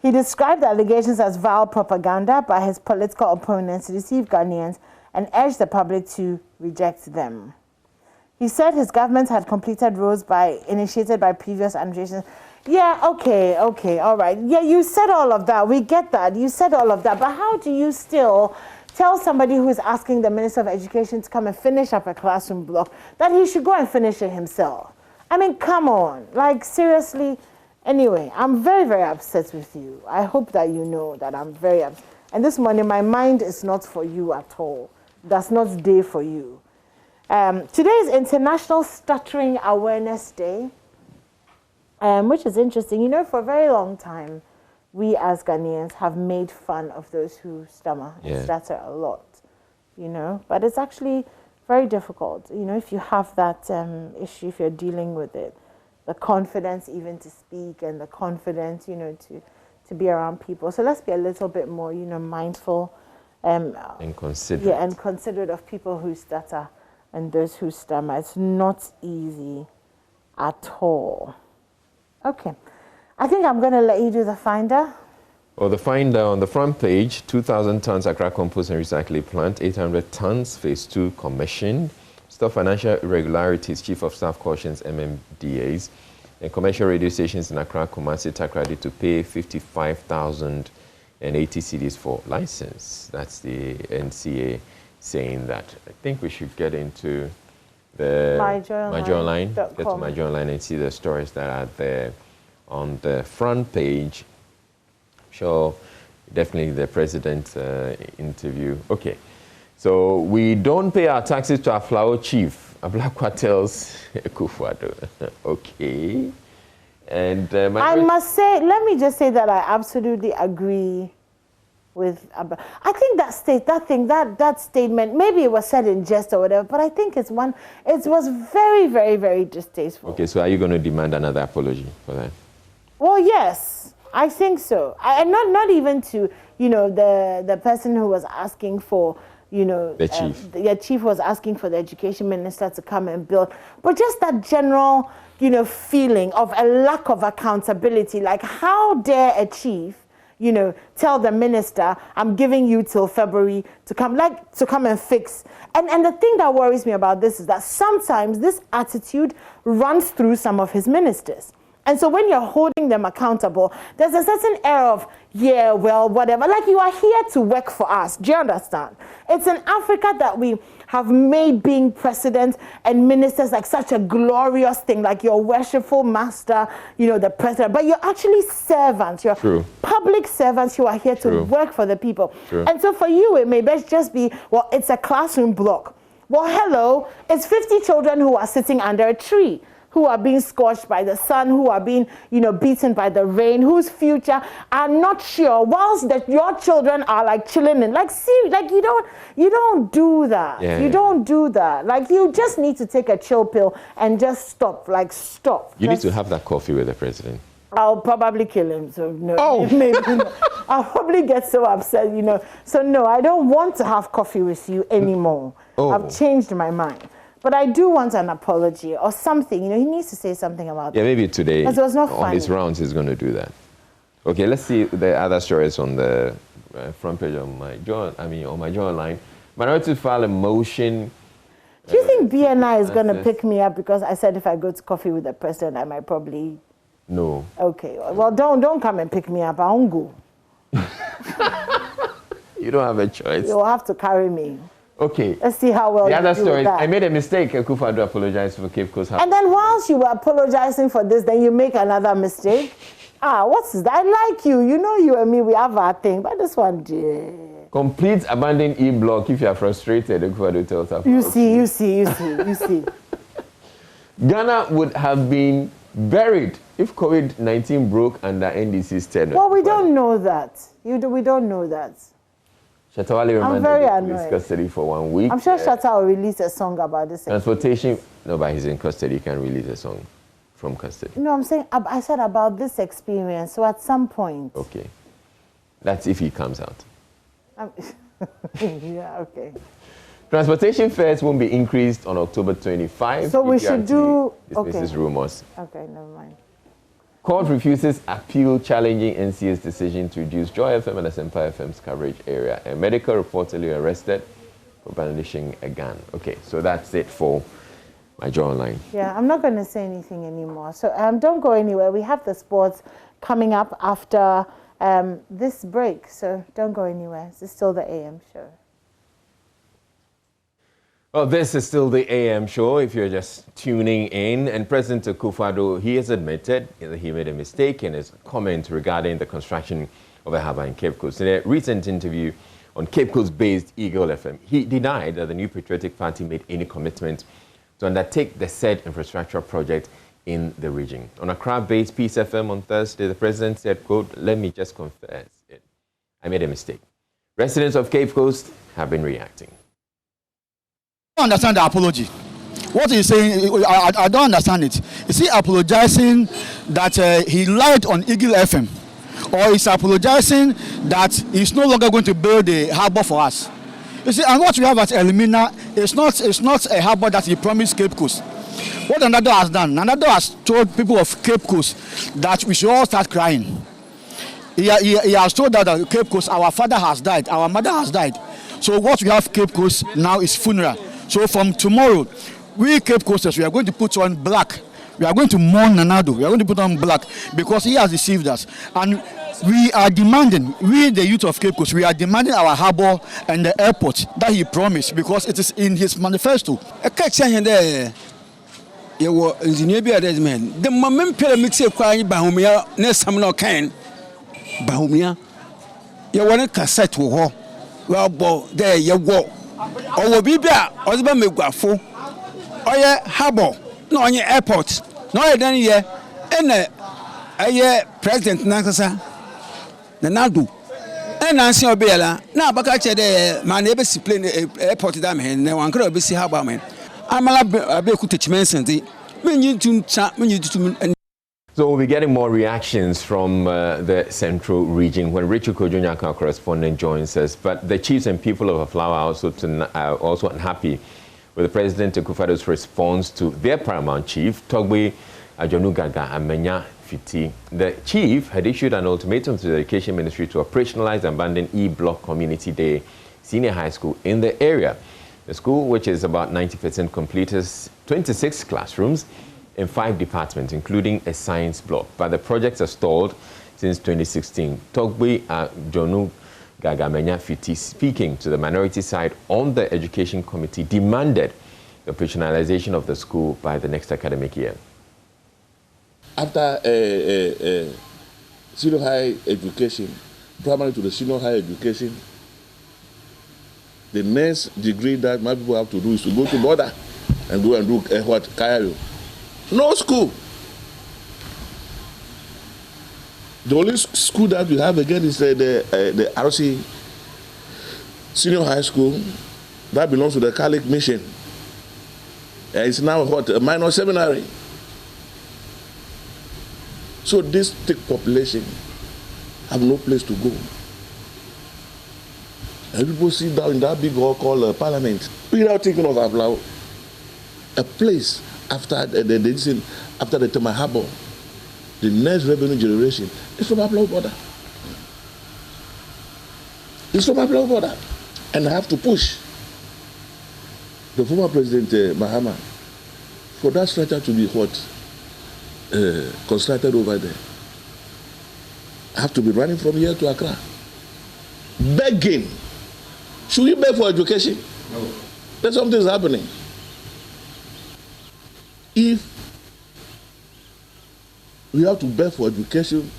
He described the allegations as vile propaganda by his political opponents to deceive Ghanaians and urged the public to reject them. He said his government had completed roads initiated by previous administrations. Yeah, okay, all right. Yeah, you said all of that. We get that. You said all of that. But how do you still tell somebody who is asking the Minister of Education to come and finish up a classroom block that he should go and finish it himself? I mean, come on. Like, seriously. Anyway, I'm very, very upset with you. I hope that you know that I'm very upset. And this morning, my mind is not for you at all. That's not day for you. Today is International Stuttering Awareness Day, which is interesting. You know, for a very long time, we as Ghanaians have made fun of those who stammer and stutter a lot, you know. But it's actually very difficult, you know, if you have that issue, if you're dealing with it. The confidence even to speak and the confidence, you know, to be around people. So let's be a little bit more, you know, mindful. And considerate. Yeah, and considerate of people who stutter and those who stammer. It's not easy at all. Okay. I think I'm going to let you do the finder. Well, the finder on the front page, 2,000 tons Accra compost and recycling plant, 800 tons, phase 2 commissioned. Stop financial irregularities, Chief of Staff cautions MMDAs. And commercial radio stations in Accra, Kumasi, Takrady to pay 55,080 cedis for license. That's the NCA saying that. I think we should get into the MyJoyOnline. Get to MyJoyOnline and see the stories that are there on the front page. Sure, definitely the president's interview. Okay, so we don't pay our taxes to our flower chief, Ablakwa tells Akufo-Addo. Okay. And I must say, let me just say that I absolutely agree with. I think that statement, maybe it was said in jest or whatever, but I think it was very, very, very distasteful. Okay, so are you going to demand another apology for that? Well, yes, I think so. And not even to, the person who was asking for, the chief. The chief was asking for the education minister to come and build, but just that general, feeling of a lack of accountability. Like, how dare a chief, tell the minister, I'm giving you till February to come and fix. And the thing that worries me about this is that sometimes this attitude runs through some of his ministers. And so when you're holding them accountable, there's a certain air of, yeah, well, whatever. Like, you are here to work for us. Do you understand? It's in Africa that we have made being president and ministers like such a glorious thing, like your worshipful master, the president. But you're actually servants. You're public servants who are here to work for the people. And so for you, it may just be, well, it's a classroom block. Well, hello, it's 50 children who are sitting under a tree, who are being scorched by the sun, who are being, beaten by the rain, whose future are not sure, whilst your children are like chilling in. Like, see, like you don't do that. Yeah. You don't do that. Like, you just need to take a chill pill and just stop. Like, stop. You need to have that coffee with the president. I'll probably kill him. So no, maybe no. I'll probably get so upset, So no, I don't want to have coffee with you anymore. I've changed my mind. But I do want an apology or something. He needs to say something about that. Yeah, maybe today it was not on his rounds he's going to do that. Okay, let's see the other stories on the front page of my on my journal line. Minority file a motion. Do you think BNI is going to pick me up because I said if I go to coffee with the president, I might probably... No. Okay, well, don't come and pick me up. I won't go. You don't have a choice. You'll have to carry me. Okay. Let's see how well the other you do story. with that. I made a mistake. Akufo-Addo apologized for Cape Coast. And then whilst you were apologizing for this, then you make another mistake. What's that? I like you. You and me, we have our thing. But this one, dear. Complete abandoned E-block if you are frustrated. Akufo-Addo tells us. You see. Ghana would have been buried if COVID-19 broke under NDC's tenure. Well, we don't know that. We don't know that. Shatta Wale remanded in custody for 1 week. I'm sure Shatta will release a song about this. Transportation, no, but he's in custody. He can release a song from custody. No, I'm saying, I said about this experience. So at some point. Okay. That's if he comes out. Yeah, okay. Transportation fares won't be increased on October 25. So we should do... Dismisses rumors. Okay, never mind. Court refuses appeal challenging NCA's decision to reduce Joy FM and Asempa FM's coverage area. A medical reportedly arrested for brandishing a gun. Okay, so that's it for my Joy Online. Yeah, I'm not going to say anything anymore. So don't go anywhere. We have the sports coming up after this break. So don't go anywhere. This is still the AM show. Well, this is still the AM show if you're just tuning in. And President Akufo-Addo, he has admitted that he made a mistake in his comment regarding the construction of a harbour in Cape Coast. In a recent interview on Cape Coast-based Eagle FM, he denied that the New Patriotic Party made any commitment to undertake the said infrastructure project in the region. On Accra-based Peace FM on Thursday, the president said, quote, "Let me just confess it. I made a mistake." Residents of Cape Coast have been reacting. I don't understand the apology. What he's saying, I don't understand it. Is he apologizing that he lied on Eagle FM? Or is apologizing that he's no longer going to build a harbour for us? You see, and what we have at Elimina is not a harbour that he promised Cape Coast. What Nando has done, Nando has told people of Cape Coast that we should all start crying. He has told that Cape Coast, our father has died, our mother has died. So what we have Cape Coast now is funeral. So from tomorrow, we Cape Coasters, we are going to put on black. We are going to mourn Nanado. We are going to put on black because he has deceived us. And we are demanding, we the youth of Cape Coast, we are demanding our harbour and the airport that he promised because it is in his manifesto. you were engineer be a dead man. The moment pyramid crying Bahumia, Nesam can Bahumia. You want a cassette with her. Well, bo, there you go. Or will be there, or the Bamiguafo. Or your harbor, no on your airport, no, then ye, and a year President Nakasa, the Nadu. And Nancy Obela, now Bakacha, my neighbor's plane airport dam, and no one could be see how about me. I'm a big teach mention the menu to. So we'll be getting more reactions from the central region when Richard Kojunyaka, our correspondent, joins us. But the chiefs and people of Aflawa are also unhappy with the President Akufo-Addo's response to their paramount chief, Togbe Ajonugaga Amenya Fiti. The chief had issued an ultimatum to the Education Ministry to operationalize and abandon E-Block Community Day Senior High School in the area. The school, which is about 90% complete, has 26 classrooms in 5 departments, including a science block. But the projects are stalled since 2016. Togbe Ajonugaga Amenya Fiti, speaking to the minority side on the Education Committee, demanded the operationalization of the school by the next academic year. After senior high education, primary to the senior high education, the next degree that my people have to do is to go to border and go and do what? Kayayo. No school. The only school that we have again is the RC Senior High School that belongs to the Catholic Mission. It's now what? A minor seminary. So this thick population have no place to go. And people sit down in that big hall called Parliament without thinking of Aflawo. A place after the Tema Harbour, the next revenue generation is from Aflawo border. It's from Aflawo border. And I have to push the former President Mahama for that structure to be what? Constructed over there. I have to be running from here to Accra. Begging. Should we beg for education? No. Then something is happening. If we have to beg for education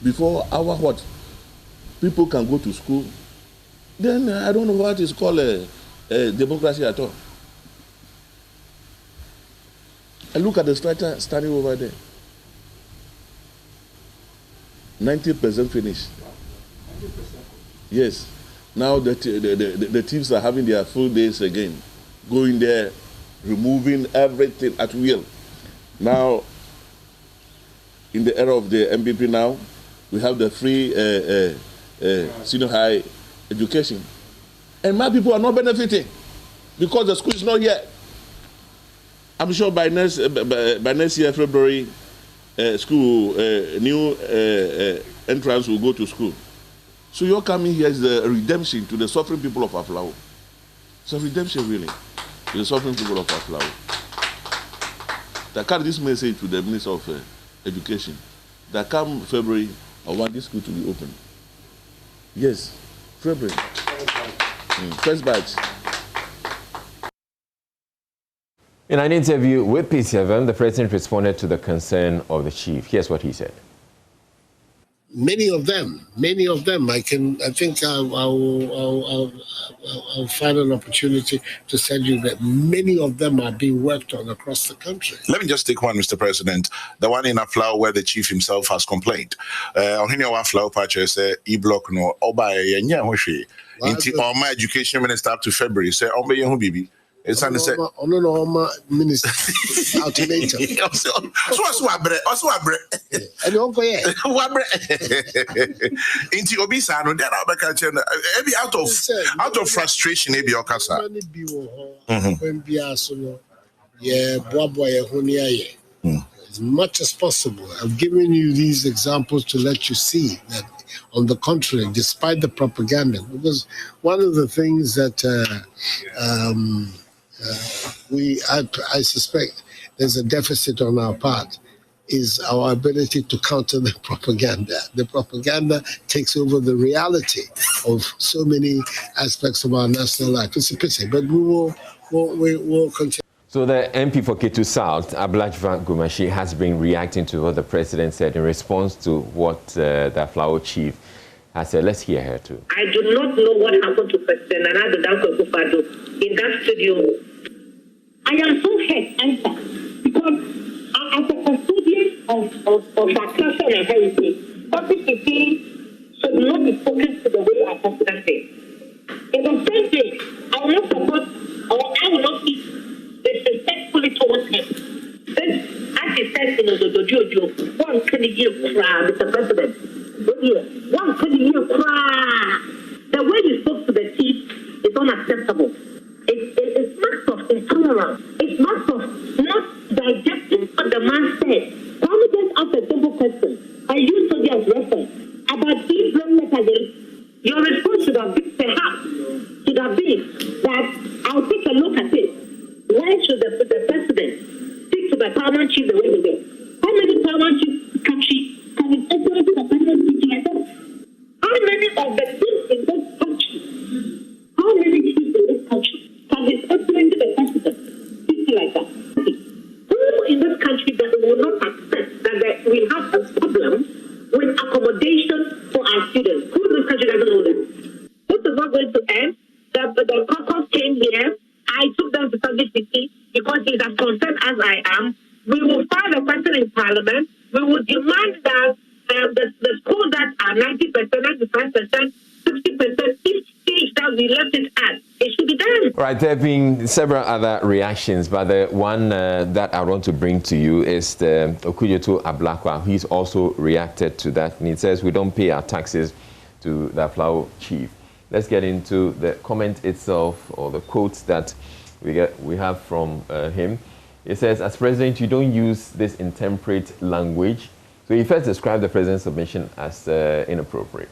before our what? People can go to school, then I don't know what is called a democracy at all. And look at the structure standing over there. 90% finished. 90%. Yes. Now the teams are having their full days again, going there, removing everything at will. Now, in the era of the MPP now, we have the free senior high education. And my people are not benefiting because the school is not here. I'm sure by next year, February, school, new entrance will go to school. So your coming here is the redemption to the suffering people of Aflawo. It's a redemption, really, to the suffering people of Aflawo. I carry this message to the Minister of Education that come February, I want this school to be open. Yes, February. First batch. In an interview with P7, the president responded to the concern of the chief. Here's what he said. Many of them. I think I'll find an opportunity to tell you that many of them are being worked on across the country. Let me just take one, Mr. President. The one in Aflawo where the chief himself has complained. On here, Aflawo patch say E-Block no oba yenya hoshi. Inti my education minister up to February say ombe yehu bibi. It's on the set. No, minister. Ultimatum. Also abre. And you go here. Inti obisa no there every out of frustration ebi okasa. When be aso yeah boy as much as possible. I've given you these examples to let you see that on the contrary, despite the propaganda, because one of the things that I suspect there's a deficit on our part is our ability to counter the propaganda. The propaganda takes over the reality of so many aspects of our national life. It's a pity, but we'll continue. So the MP for Ketu South, Ablajva Gumashi, has been reacting to what the president said in response to what the Flower chief has said. Let's hear her too. I do not know what happened to President Nana Danko Akufo-Addo in that studio. I am so hurt, because as a custodian of our culture and heritage, public speaking should not be spoken to the way our president said. In the same way, I will not support or I will not speak disrespectfully towards him. Then, as he says in the Jojo, one can you cry, Mr. President? One can you cry? The way you spoke to the chief is unacceptable. It's marks of intolerance. It's marks of not digesting what the man said. Can we just ask a simple question? I use Sophia as reference about these long letters. Your response should have been, perhaps, that I'll take a look at it. Why should the president speak to the paramount chief the way he did? How many paramount chiefs can influence the president speaking like that? How many of the chiefs in this country, can be influencing the president speaking like that? Who in this country that will not accept that we have a problem with accommodation for our students? Who in this country doesn't know that? This is not going to end. The caucus came here. I took them to Sunday City because he's as concerned as I am. We will file a question in Parliament. We will demand that the schools that are 90%, 95%, 60%, each stage that we left it at, it should be done. Right, there have been several other reactions, but the one that I want to bring to you is the Okujoto Ablakwa. He's also reacted to that, and he says we don't pay our taxes to the Flower chief. Let's get into the comment itself, or the quotes that we have from him. It says, as president, you don't use this intemperate language. So he first described the president's submission as inappropriate.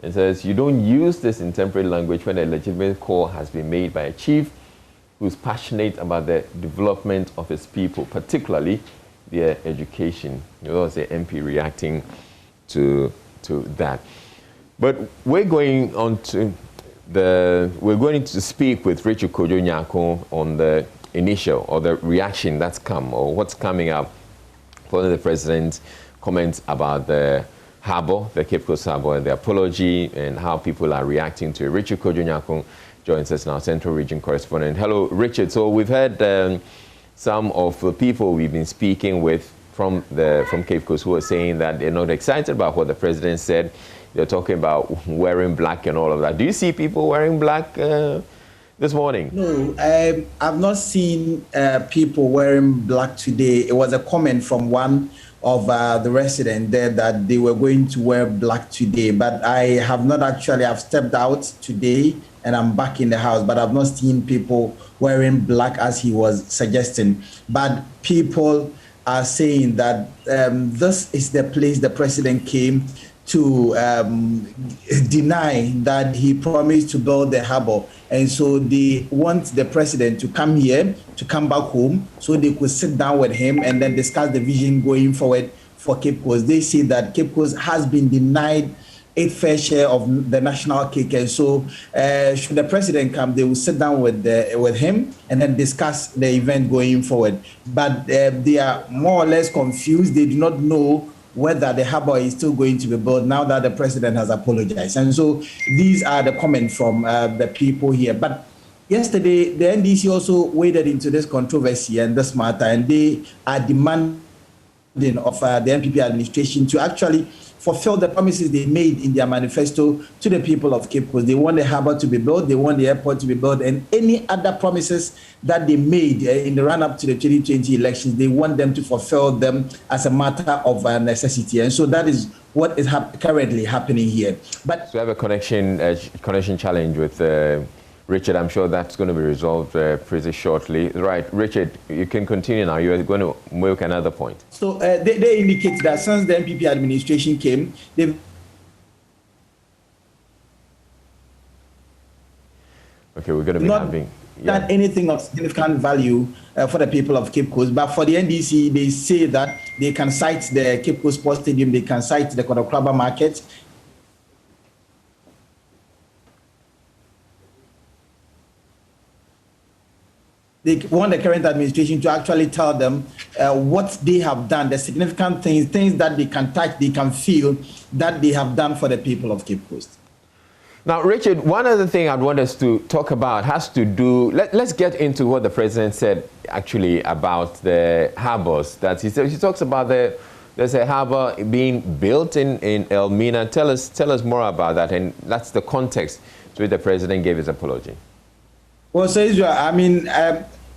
It says, you don't use this intemperate language when a legitimate call has been made by a chief who's passionate about the development of his people, particularly their education. You know, the MP reacting to that. But we're going to speak with Richard Kojo Nyako on the initial or the reaction that's come, or what's coming up following the president's comments about the harbour, the Cape Coast harbour, and the apology, and how people are reacting to it. Richard Kojo Nyako joins us now, Central Region correspondent. Hello, Richard. So we've had some of the people we've been speaking with from Cape Coast who are saying that they're not excited about what the president said. They're talking about wearing black and all of that. Do you see people wearing black this morning? No, I've not seen people wearing black today. It was a comment from one of the residents there that they were going to wear black today. But I have not actually, I've stepped out today and I'm back in the house, but I've not seen people wearing black as he was suggesting. But people are saying that this is the place the president came to deny that he promised to build the harbour. And so they want the president to come here, to come back home, so they could sit down with him and then discuss the vision going forward for Cape Coast. They say that Cape Coast has been denied its fair share of the national cake. And so should the president come, they will sit down with him and then discuss the event going forward. But they are more or less confused. They do not know whether the harbour is still going to be built now that the president has apologized. And so these are the comments from the people here. But yesterday, the NDC also waded into this controversy and this matter, and they are demanding of the NPP administration to actually fulfill the promises they made in their manifesto to the people of Cape Coast. They want the harbour to be built, they want the airport to be built, and any other promises that they made in the run-up to the 2020 elections, they want them to fulfill them as a matter of necessity. And so that is what is currently happening here. But so we have a connection challenge with Richard. I'm sure that's going to be resolved pretty shortly. Right, Richard, you can continue now. You are going to make another point. So they indicate that since the NPP administration came, they've we're going to be having done anything of significant value for the people of Cape Coast. But for the NDC, they say that they can cite the Cape Coast Sports Stadium, they can cite the Kodokraba Market. they want the current administration to actually tell them what they have done, the significant things that they can touch, they can feel that they have done for the people of Cape Coast. Now, Richard, one other thing I'd want us to talk about has to do, let's get into what the president said actually about the harbors. That he talks about there's a harbor being built in Elmina. Tell us more about that, and that's the context to which the president gave his apology. Well, so Israel, I mean,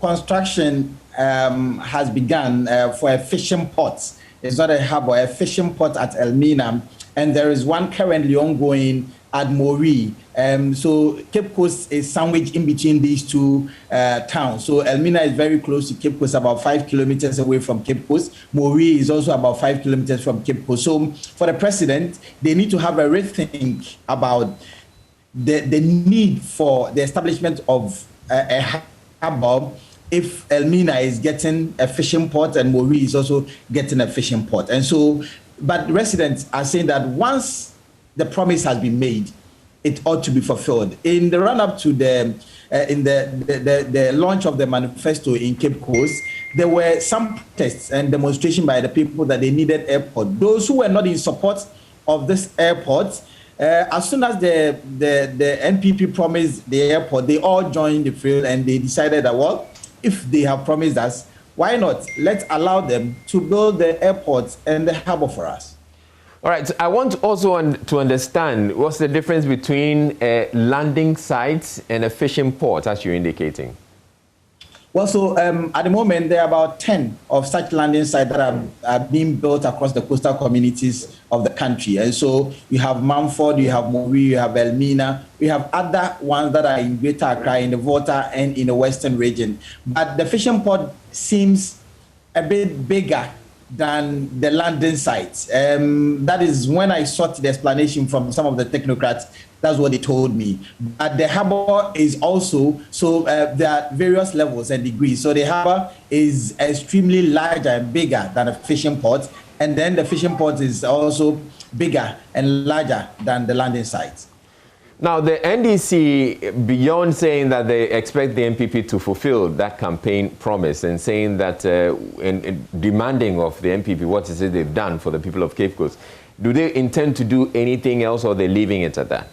construction has begun for a fishing port. It's not a harbor, a fishing port at Elmina, and there is one currently ongoing at Mori. So Cape Coast is sandwiched in between these two towns. So Elmina is very close to Cape Coast, about 5 kilometers away from Cape Coast. Mori is also about 5 kilometers from Cape Coast. So for the president, they need to have a rethink about the need for the establishment of a harbor if Elmina is getting a fishing port and Mori is also getting a fishing port. And so, but residents are saying that once the promise has been made, it ought to be fulfilled. In the run-up to the launch of the manifesto in Cape Coast, there were some protests and demonstrations by the people that they needed airport. Those who were not in support of this airport, as soon as the NPP promised the airport, they all joined the field and they decided that, well, if they have promised us, why not? Let's allow them to build the airport and the harbor for us. All right, so I want also to understand what's the difference between a landing site and a fishing port, as you're indicating. Well, so at the moment, there are about 10 of such landing sites that are being built across the coastal communities of the country. And so you have Mumford, you have Mori, you have Elmina, we have other ones that are in Greater Accra, in the Volta, and in the Western region. But the fishing port seems a bit bigger than the landing sites. That is when I sought the explanation from some of the technocrats. That's what they told me. But the harbor is also, so there are various levels and degrees. So the harbor is extremely larger and bigger than a fishing port. And then the fishing port is also bigger and larger than the landing sites. Now, the NDC, beyond saying that they expect the NPP to fulfill that campaign promise and saying that, and demanding of the NPP what is it they've done for the people of Cape Coast, do they intend to do anything else, or are they leaving it at that?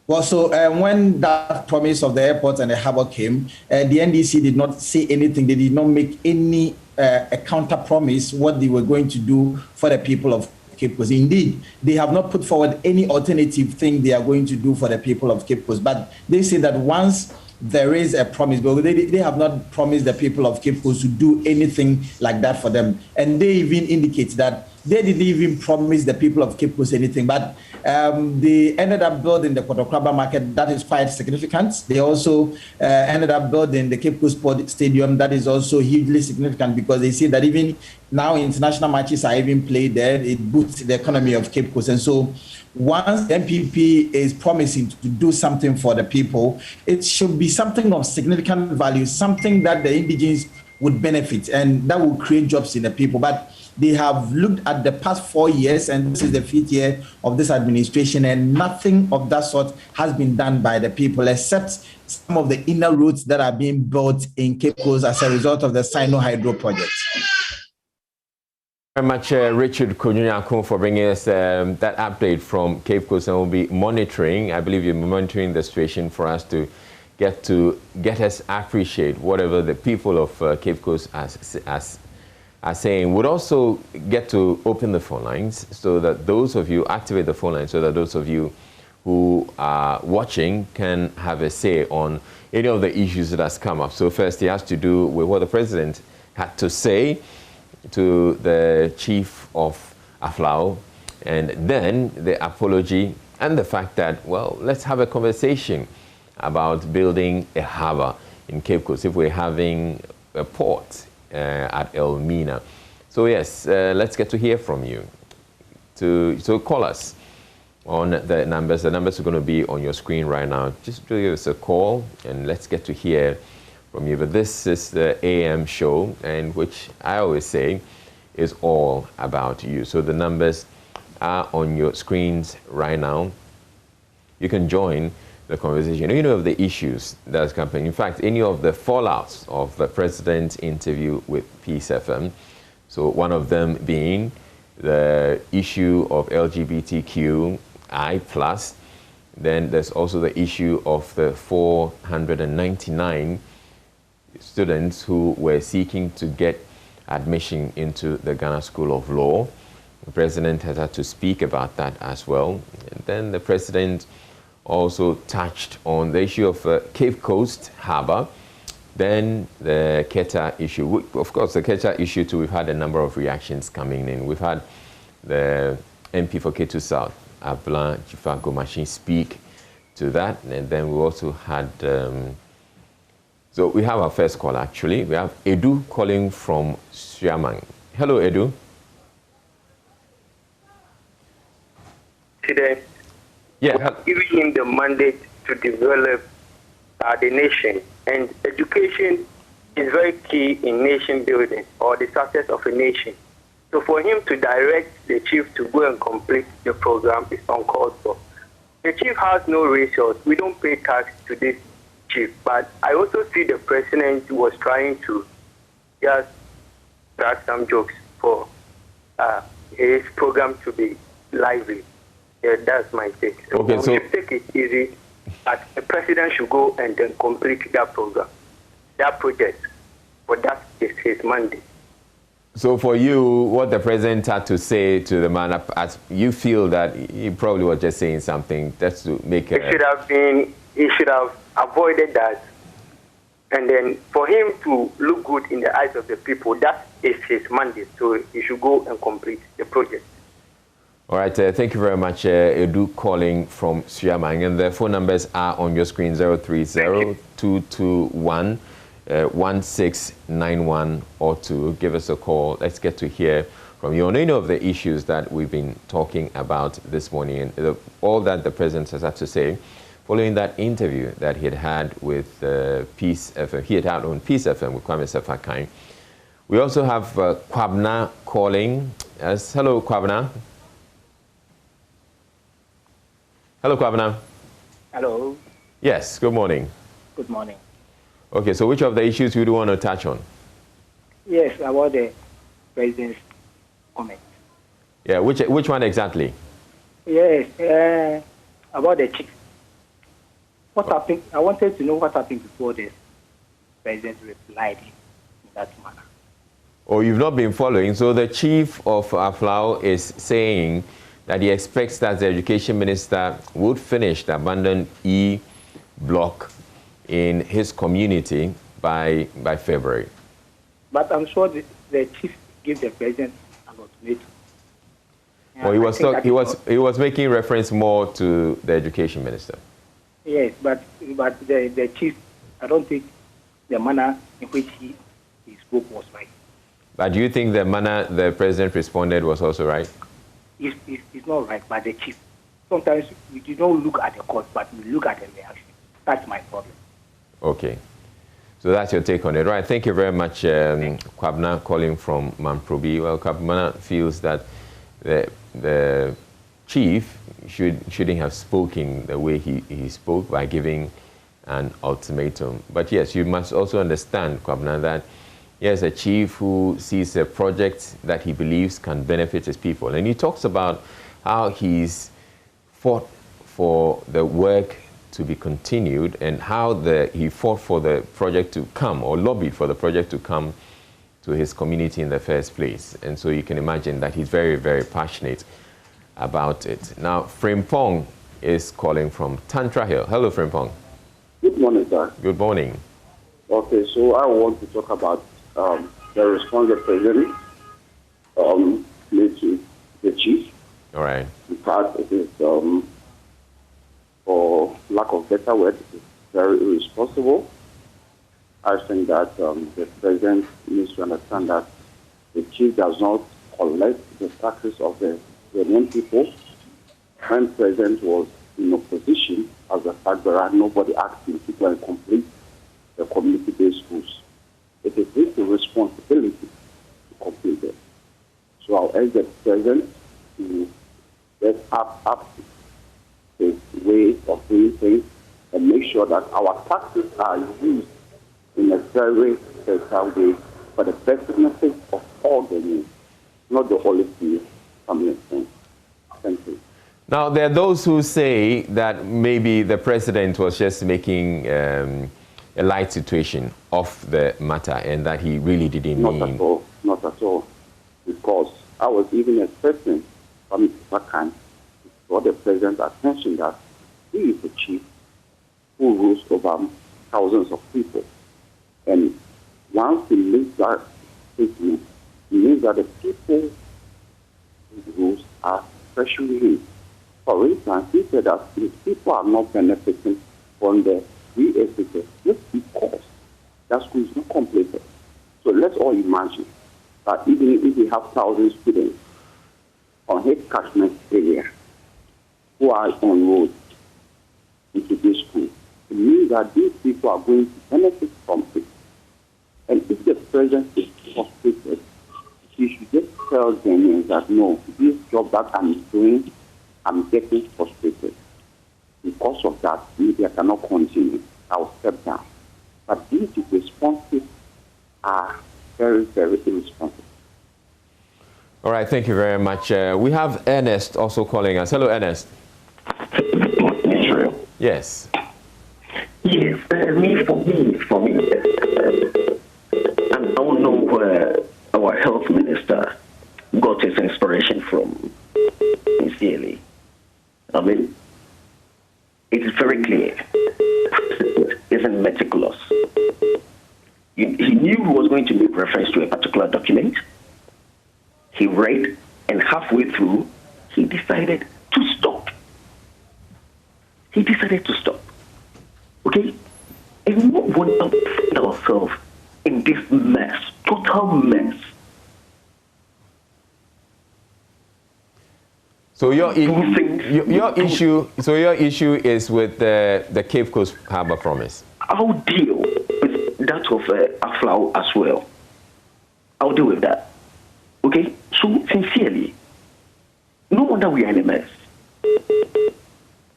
Well, so when that promise of the airport and the harbor came, the NDC did not say anything. They did not make any a counter promise what they were going to do for the people of Cape Coast. Indeed, they have not put forward any alternative thing they are going to do for the people of Cape Coast. But they say that once there is a promise, but they have not promised the people of Cape Coast to do anything like that for them. And they even indicate that they didn't even promise the people of Cape Coast anything, but they ended up building the Kotokraba market. That is quite significant. They also ended up building the Cape Coast Sport Stadium. That is also hugely significant because they see that even now international matches are even played there. It boosts the economy of Cape Coast. And so once the MPP is promising to do something for the people, it should be something of significant value, something that the indigenes would benefit and that will create jobs in the people. But they have looked at the past 4 years, and this is the 5th year of this administration, and nothing of that sort has been done by the people, except some of the inner roads that are being built in Cape Coast as a result of the Sino Hydro project. Very much, Richard Kojunyako, for bringing us that update from Cape Coast, and we'll be monitoring. I believe you're monitoring the situation for us to get us appreciate whatever the people of Cape Coast are saying. Would also get to open the phone lines so that those of you activate the phone lines so that those of you who are watching can have a say on any of the issues that has come up. So first, it has to do with what the president had to say to the chief of AFLAO, and then the apology and the fact that, well, let's have a conversation about building a harbor in Cape Coast if we're having a port at Elmina. So yes, let's get to hear from you. So call us on the numbers. The numbers are going to be on your screen right now. Just give us a call and let's get to hear from you. But this is the AM show, and which I always say is all about you. So the numbers are on your screens right now. You can join the conversation, any of the issues that's happening. In fact, any of the fallouts of the president's interview with Peace FM. So one of them being the issue of LGBTQI+. Then there's also the issue of the 499 students who were seeking to get admission into the Ghana School of Law. The president has had to speak about that as well. And then the president also touched on the issue of Cape Coast Harbour. Then the Keta issue. Of course, the Keta issue too, we've had a number of reactions coming in. We've had the MP for Ketu South, Abla Jifago Machine, speak to that. And then we also had, so we have our first call actually. We have Edu calling from Siamang. Hello, Edu. Today, yeah, giving him the mandate to develop the nation, and education is very key in nation building or the success of a nation. So for him to direct the chief to go and complete the program is uncalled for. The chief has no resource. We don't pay tax to this chief, but I also see the president was trying to just crack some jokes for his program to be lively. Yeah, that's my take. So okay, we should take it easy, but the president should go and then complete that program, that project, but that is his mandate. So for you, what the president had to say to the man, you feel that he probably was just saying something just to make it he should have avoided that. And then for him to look good in the eyes of the people, that is his mandate. So he should go and complete the project. All right, thank you very much, Edu calling from Siamang. And the phone numbers are on your screen, 030-221-1691 or 2. Give us a call. Let's get to hear from you on any of the issues that we've been talking about this morning and all that the president has had to say following that interview that he had with Peace FM. He had on Peace FM with Kwame Sefakai. We also have Kwabna calling. Yes, hello, Kwabna. Hello, Kwabna. Hello. Yes, good morning. Good morning. Okay, so which of the issues you do want to touch on? Yes, about the president's comment. Yeah, which one exactly? Yes, about the chief. What happened? I wanted to know what happened before the president replied in that manner. Oh, you've not been following. So the chief of Aflao is saying that he expects that the education minister would finish the abandoned E block in his community by February. But I'm sure the chief gave the president an ultimatum. Well, he was making reference more to the education minister. Yes, but the chief, I don't think the manner in which he spoke was right. But do you think the manner the president responded was also right? It's not right, but the chief. Sometimes we do not look at the cause, but we look at the reaction. That's my problem. Okay. So that's your take on it. Right. Thank you very much, Kwabna, calling from Mamprobi. Well, Kwabna feels that the chief shouldn't have spoken the way he spoke by giving an ultimatum. But yes, you must also understand, Kwabna, that yes, a chief who sees a project that he believes can benefit his people. And he talks about how he's fought for the work to be continued and how he fought for the project to come or lobbied for the project to come to his community in the first place. And so you can imagine that he's very, very passionate about it. Now, Frimpong is calling from Tantra Hill. Hello, Frimpong. Good morning, sir. Good morning. Okay, so I want to talk about the response the president made to the chief. All right. In fact, it is, for lack of better word, it is very irresponsible. I think that the president needs to understand that the chief does not collect the taxes of the Ghanaian people. When the president was in opposition as a fact bearer, nobody asked him to go and complete the community-based schools. It is his responsibility to complete them. So I'll urge the president to get up his way of doing things and make sure that our taxes are used in a very special way for the best benefit of all the needs, not the only few family things. Thank you. Now, there are those who say that maybe the president was just making a light situation of the matter and that he really didn't mean... Not at all. Because I was even expecting from Mr. Khan to draw the president's attention that he is the chief who rules over thousands of people. And once he makes that statement, it means that the people who rules are especially him. For instance, he said that if people are not benefiting from the re-education just because that school is not completed. So let's all imagine that even if we have 1,000 students on his catchment area who are on road into this school, it means that these people are going to benefit from it. And if the president is frustrated, he should just tell them that no, this job that I'm doing, I'm getting frustrated. Because of that, maybe I cannot continue. I'll step down. But these responses are very, very irresponsible. All right, thank you very much. We have Ernest also calling us. Hello, Ernest. Israel. Yes. Yes, for me, and I don't know where our health minister got his inspiration from, sincerely. I mean, it is very clear. Isn't meticulous. He knew he was going to make reference to a particular document. He read, and halfway through, he decided to stop. He decided to stop. Okay? And what would we find ourselves in this mess, total mess? So your issue is with the Cape Coast Harbour Promise. I'll deal with that of Aflau as well. I'll deal with that. Okay? So sincerely, no wonder we are in a mess.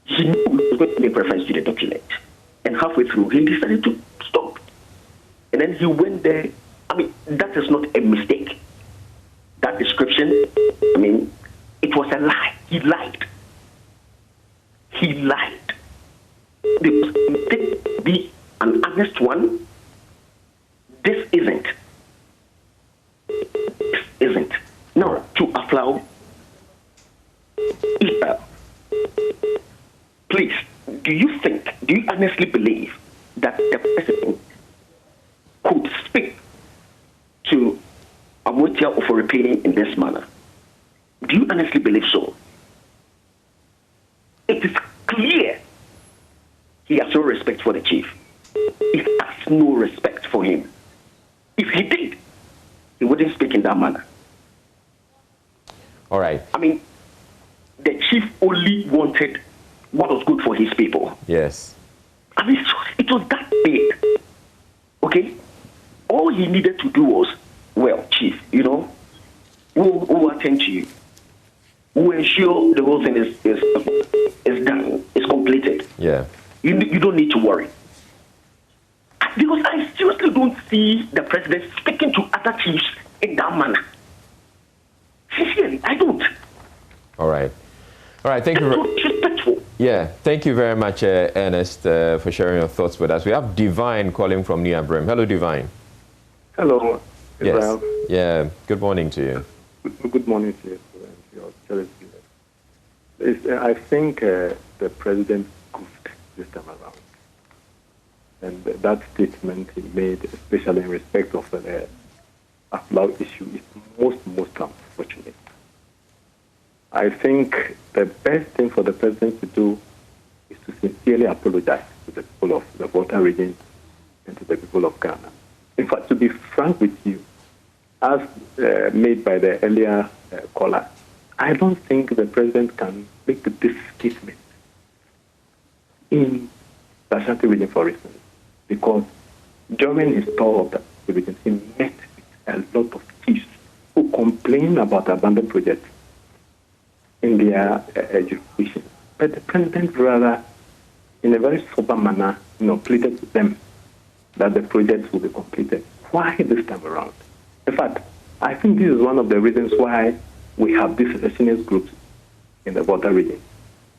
He knew he was going to make reference to the document. And halfway through, he decided to stop. And then he went there. I mean, that is not a mistake. That description, I mean, it was a lie. He lied. He lied. Because this be an honest one. This isn't. This isn't. Now, to Aflau, please, do you honestly believe that the president could speak to Amotia Oforipeni in this manner? Do you honestly believe so? It is clear he has no respect for the chief. He has no respect for him. If he did, he wouldn't speak in that manner. All right. I mean, the chief only wanted what was good for his people. Yes. I mean, it was that big. Okay? All he needed to do was, well, chief, we'll attend to you. We'll ensure the whole thing is done, is completed. Yeah. You don't need to worry. Because I seriously don't see the president speaking to other chiefs in that manner. Sincerely, I don't. All right. All right, thank you. Respectful. Yeah, thank you very much, Ernest, for sharing your thoughts with us. We have Divine calling from New Abram. Hello, Divine. Hello, Israel. Yes. Yeah, good morning to you. Good morning to you, I think the president goofed this time around. And that statement he made, especially in respect of the Aflau issue, is most unfortunate. I think the best thing for the president to do is to sincerely apologize to the people of the Volta region and to the people of Ghana. In fact, to be frank with you, as made by the earlier caller, I don't think the president can make this statement in the Ashanti region, for instance, because during his tour of the region, he met with a lot of chiefs who complain about abandoned projects in their jurisdiction. But the president rather in a very sober manner, pleaded with them that the project will be completed. Why this time around? In fact, I think this is one of the reasons why we have these secessionist groups in the Volta region,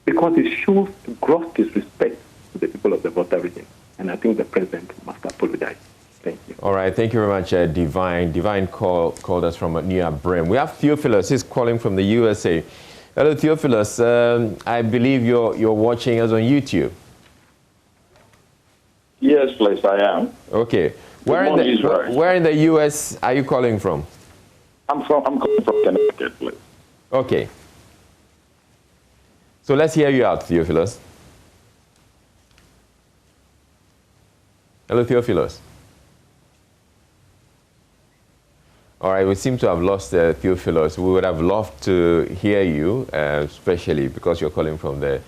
because it shows gross disrespect to the people of the Volta region. And I think the president must apologize. Thank you. All right, thank you very much, Divine. Divine called us from near Brim. We have Theophilus, he's calling from the USA. Hello, Theophilus. I believe you're watching us on YouTube. Yes, please, I am. Okay. Where in the US are you calling from? I'm calling from Connecticut, please. Okay. So let's hear you out, Theophilus. Hello, Theophilus. All right, we seem to have lost Theophilus. We would have loved to hear you, especially because you're calling from the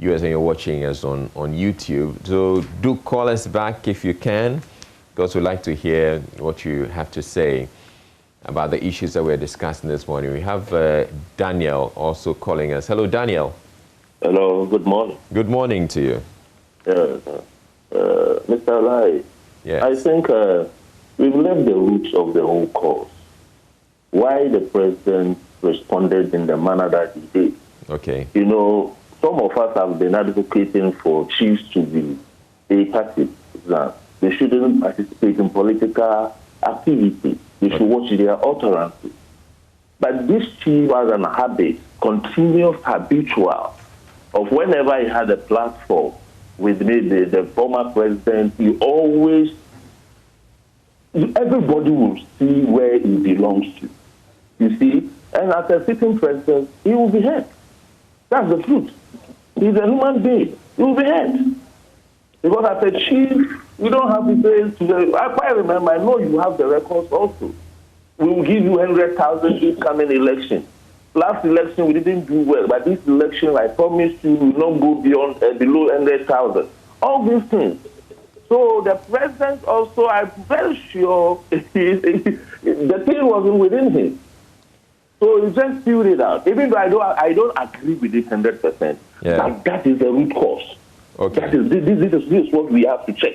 US and you're watching us on YouTube. So do call us back if you can, because we'd like to hear what you have to say about the issues that we're discussing this morning. We have Daniel also calling us. Hello, Daniel. Hello, good morning. Good morning to you. Mr. Lai, yes. I think we've left the roots of the whole cause. Why the president responded in the manner that he did. Okay. Some of us have been advocating for chiefs to be a partisan. They shouldn't participate in political activity. They should watch their utterances. But this chief has an habit, continuous, habitual, of whenever he had a platform with the former president, he always, everybody will see where he belongs to. You see? And as a sitting president, he will be heard. That's the truth. He's a human being. He will be heard. Because as a chief, you don't have to say to the, I quite remember, I know you have the records also. We will give you 100,000 each coming election. Last election, we didn't do well, but this election, I promise you, will not go beyond below 100,000. All these things. So the president also, I'm very sure, the thing wasn't within him. So he just spewed it out. Even though I don't agree with it 100%, but that is the root cause. Okay. This is what we have to check.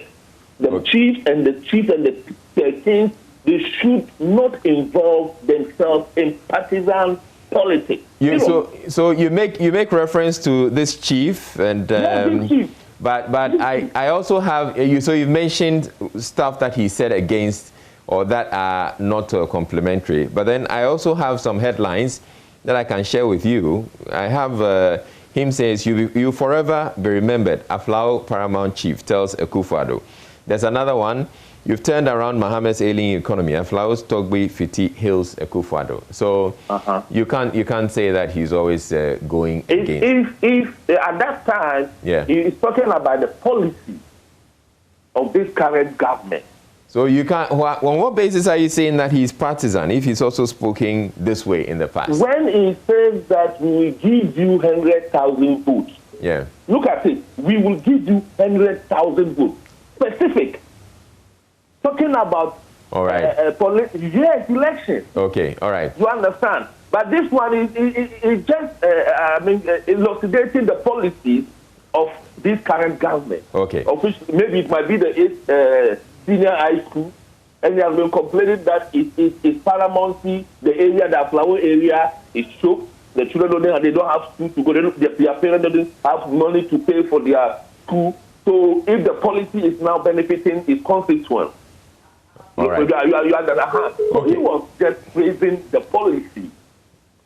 The chief and the kings, they should not involve themselves in partisan politics. So you make reference to this chief, and this chief. but I also have you. So you've mentioned stuff that he said against or that are not complimentary. But then I also have some headlines that I can share with you. I have him says, you forever be remembered, Aflao Paramount Chief tells Akufo-Addo. There's another one, you've turned around Mohammed's ailing economy, Aflao's Togbe Fiti Hills Akufo-Addo. So you can't say that he's always going against. If at that time, he's talking about the policy of this current government. So you can't, on what basis are you saying that he's partisan if he's also spoken this way in the past? When he says that we will give you 100,000 votes, look at it, we will give you 100,000 votes. Specific. Talking about election. Okay, all right. You understand? But this one is just, elucidating the policies of this current government. Okay. Of which maybe it might be the senior high school, and they have been complaining that it's paramountcy, the area, the flower area is choked. The children they don't have school to go. Their parents don't have money to pay for their school. So if the policy is now benefiting his constituents, you understand? So he was just praising the policy.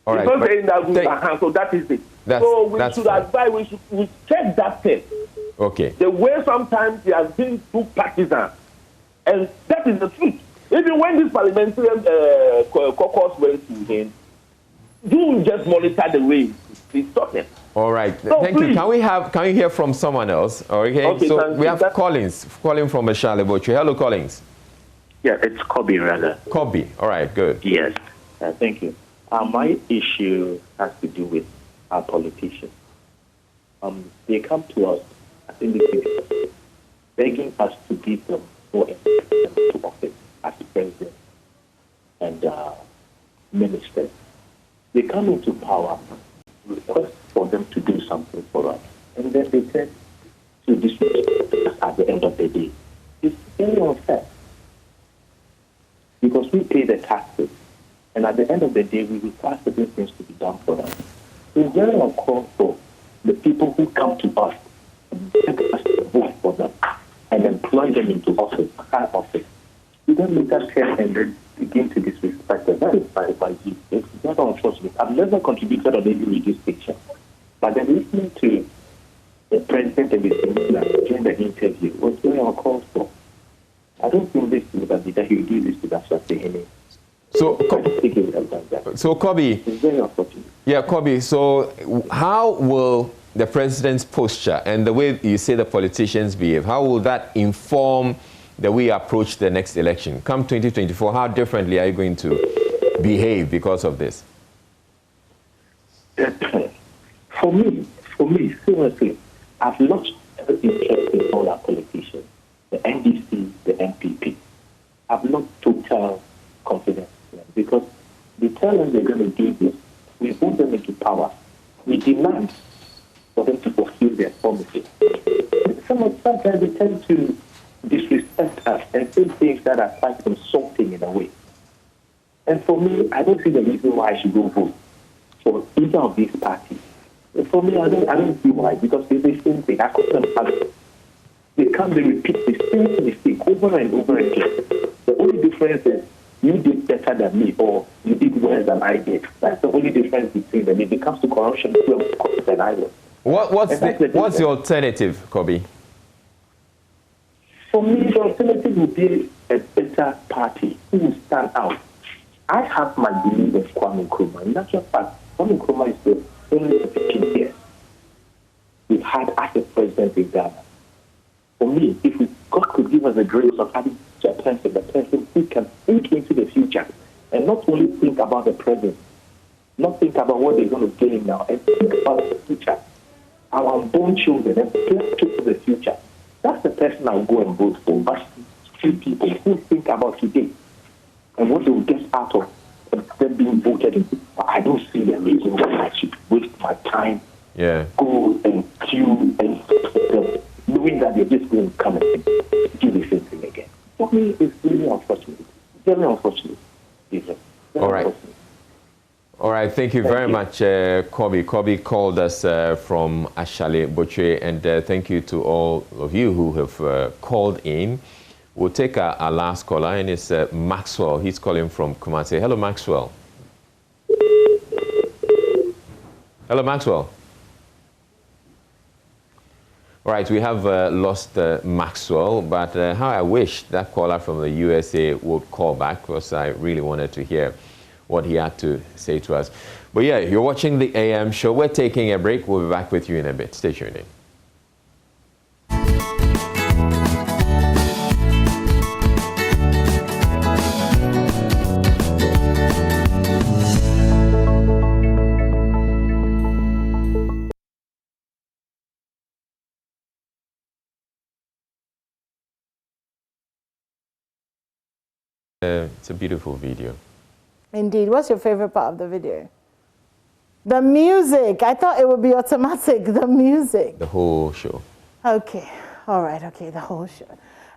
All right, he's not saying that so that is it. So we should advise, we check that thing. Okay. The way sometimes he has been too partisan. And that is the truth. Even when this parliamentarian caucus went to him, you just monitor the way he's talking. All right. So thank you. Can we hear from someone else? Okay. So we have Collins calling from Charleboche. Hello, Collins. Yeah, it's Kobe rather. Kobe. All right. Good. Yes. Thank you. My issue has to do with our politicians. They come to us, I think begging us to give them more to office as president and ministers. They come into power, request for them to do something for us, and then they said, to disrespect us at the end of the day. It's very unfair. Because we pay the taxes, and at the end of the day, we require certain things to be done for us. So it's very uncalled for the people who come to us and beg us to vote for them and employ them into office, high office. We don't make us care and then begin to disrespect them. That is my view. It's not unfortunate. I've never contributed on any religious picture. But then listening to the president and the during the interview was very uncalled for. I don't think this would have been that he would do this to that such a So, Kobe. It's very unfortunate. Yeah, Kobe. So, how will the president's posture and the way you say the politicians behave, how will that inform the way you approach the next election? Come 2024, how differently are you going to behave because of this? For me, seriously, I've lost interest in all our politicians, the NDC, the NPP. I've lost total confidence in them because they tell us they're going to do this. We vote them into power. We demand for them to fulfill their promises. Sometimes they tend to disrespect us and say things that are quite insulting in a way. And for me, I don't see the reason why I should go vote for either of these parties. And for me, I don't see why, because it's the same thing. I call them others. They repeat the same mistake over and over again. The only difference is you did better than me or you did worse than I did. That's the only difference between them. It becomes to corruption than I was. What's the alternative, Kobe? For me, the alternative would be a better party who will stand out. I have my belief in Kwame Nkrumah. In actual fact, Kwame Nkrumah is the only 15 years we've had as a president in Ghana. For me, if God could give us the grace of having a person, the person who can think into the future and not only think about the present, not think about what they're going to gain now, and think about the future, our unborn children, and plan to the future. That's the person I'll go and vote for. But few people who think about today and what they will get out of them being voted in. I don't see the reason why I should waste my time, go and queue and knowing that they're just going to come and do the same thing again. For me, it's really unfortunate. Very unfortunate. All right. All right, thank you very much, Kobe. Kobe called us from Ashale Boche, and thank you to all of you who have called in. We'll take our last caller, and it's Maxwell. He's calling from Kumasi. Hello, Maxwell. Hello, Maxwell. All right, we have lost Maxwell, but how I wish that caller from the USA would call back, because I really wanted to hear what he had to say to us. But yeah, you're watching the AM show. We're taking a break. We'll be back with you in a bit. Stay tuned in. It's a beautiful video. Indeed. What's your favorite part of the video? The music. I thought it would be automatic. The music. The whole show. Okay. All right. Okay. The whole show.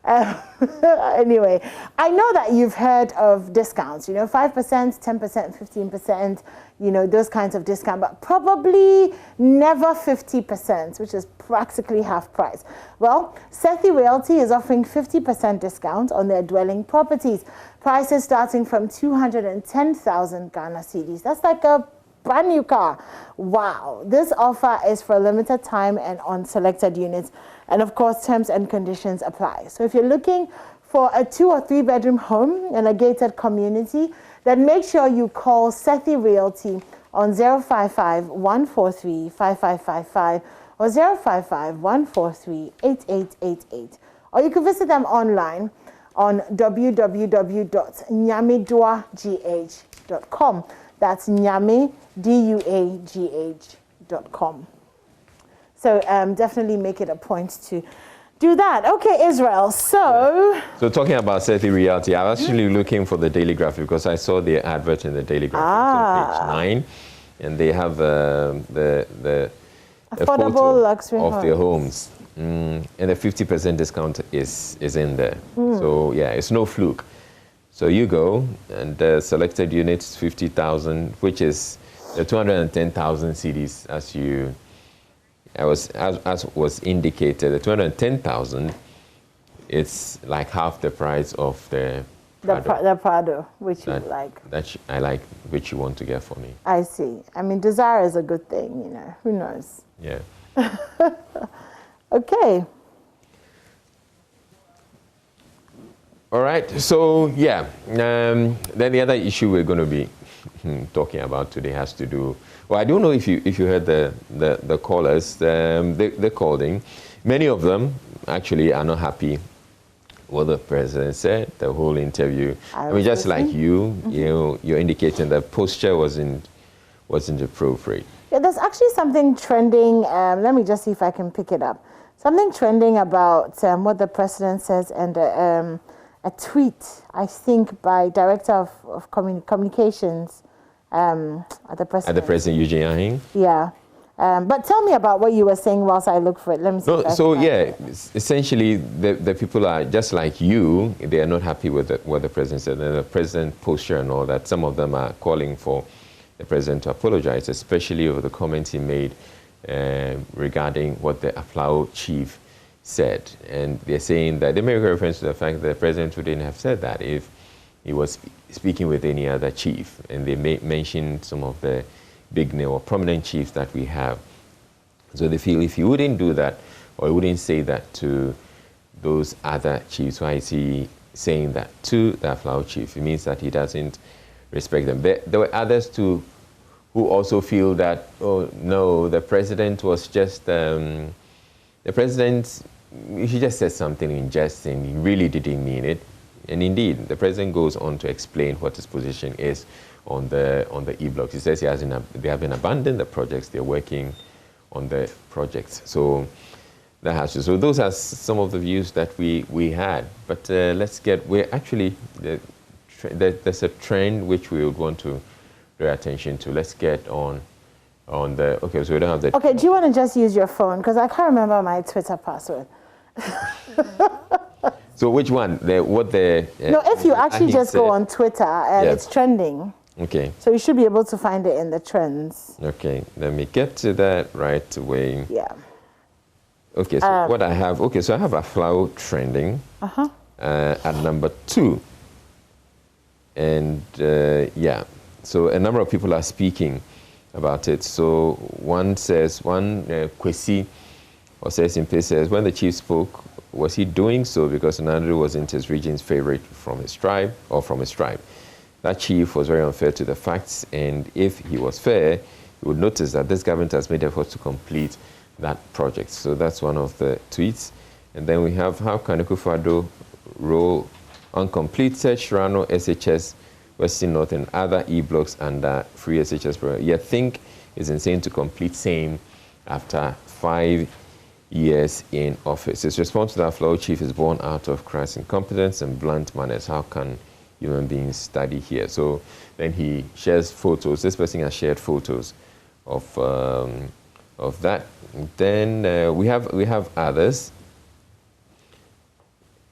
Anyway, I know that you've heard of discounts, 5%, 10%, 15%, those kinds of discount, but probably never 50%, which is practically half price. Well, Sethi Realty is offering 50% discount on their dwelling properties. Prices starting from 210,000 Ghana cedis. That's like a brand new car. Wow. This offer is for a limited time and on selected units. And of course, terms and conditions apply. So if you're looking for a 2 or 3 bedroom home in a gated community, then make sure you call Sethi Realty on 055 143 5555 or 055 143 8888. Or you can visit them online on www.nyamedua.gh.com. That's Nyame, DUAGH.com. So definitely make it a point to do that. Okay, Israel, so talking about Sethi Realty, I'm actually looking for the Daily Graphic because I saw the advert in the Daily Graphic on page 9, and they have the affordable luxury of their homes. and the 50% discount is in there. So yeah, it's no fluke. So you go and the selected units 50,000, which is the 210,000 CDs as was indicated. The 210,000, it's like half the price of the Prado, which you like. I like, which you want to get for me. I see. I mean, desire is a good thing, you know. Who knows? Yeah. Okay. All right. So yeah. Then the other issue we're going to be talking about today has to do. Well, I don't know if you heard the callers. They called in. Many of them actually are not happy what the president said, the whole interview. I mean, just like you, you're indicating that posture wasn't appropriate. Yeah, there's actually something trending. Let me just see if I can pick it up. Something trending about what the president says, and a tweet, I think, by Director of Communications at the president. At the president, Eugene Ahing? Yeah. But tell me about what you were saying whilst I look for it. Let me see. No, so yeah, essentially the people are just like you. They are not happy with what the president said, and the president posture and all that. Some of them are calling for the president to apologize, especially over the comments he made regarding what the Aflao chief said. And they're saying that they make reference to the fact that the president wouldn't have said that if he was speaking with any other chief. And they mentioned some of the big name or prominent chiefs that we have. So they feel if he wouldn't do that, or he wouldn't say that to those other chiefs, why is he saying that to the Aflao chief? It means that he doesn't respect them. There were others too who also feel that, oh no, the president was just, the president, he just said something in jest and he really didn't mean it. And indeed, the president goes on to explain what his position is on the e-blocks. He says they haven't abandoned the projects, they're working on the projects. So that has to. So those are some of the views that we had. But let's get, we're actually, there's a trend which we would want to draw attention to. Let's get on the, okay, so we don't have the. Okay, do you want to just use your phone? Because I can't remember my Twitter password. So which one? No, if you actually just go on Twitter, it's trending. Okay. So you should be able to find it in the trends. Okay, let me get to that right away. Yeah. Okay, so what I have, so I have Aflao trending at number 2. And yeah, so a number of people are speaking about it. So one Kwesi Osesimpe says, when the chief spoke, was he doing so because Nandru wasn't his region's favorite from his tribe? That chief was very unfair to the facts, and if he was fair, he would notice that this government has made efforts to complete that project. So that's one of the tweets. And then we have how can Akufo-Addo roll uncompleted Shirano SHS, Western North, and other e-blocks under free SHS program. You think it's insane to complete same after 5 years in office. His response to that Aflao chief is born out of crass incompetence and blunt manners. How can human beings study here? So then he shares photos. This person has shared photos of that. Then we have others,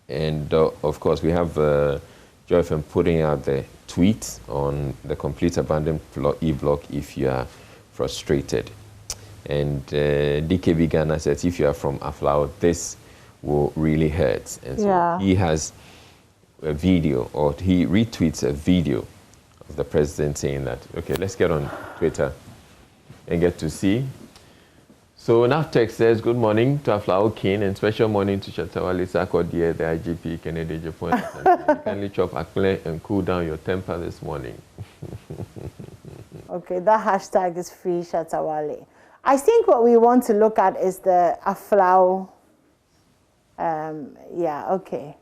and of course we have Joy FM putting out the tweet on the complete abandoned e-block if you are frustrated. And DKB Ghana says if you are from Aflao, this will really hurt. And so he has a video, or he retweets a video of the president saying that. Okay, let's get on Twitter and get to see. So Naftex says, good morning to Aflao King and special morning to Shatawale Sarkodie, the IGP, Kennedy Japan. You kindly chop akle and cool down your temper this morning. Okay, that hashtag is free Shatawale. I think what we want to look at is the Aflao. Okay.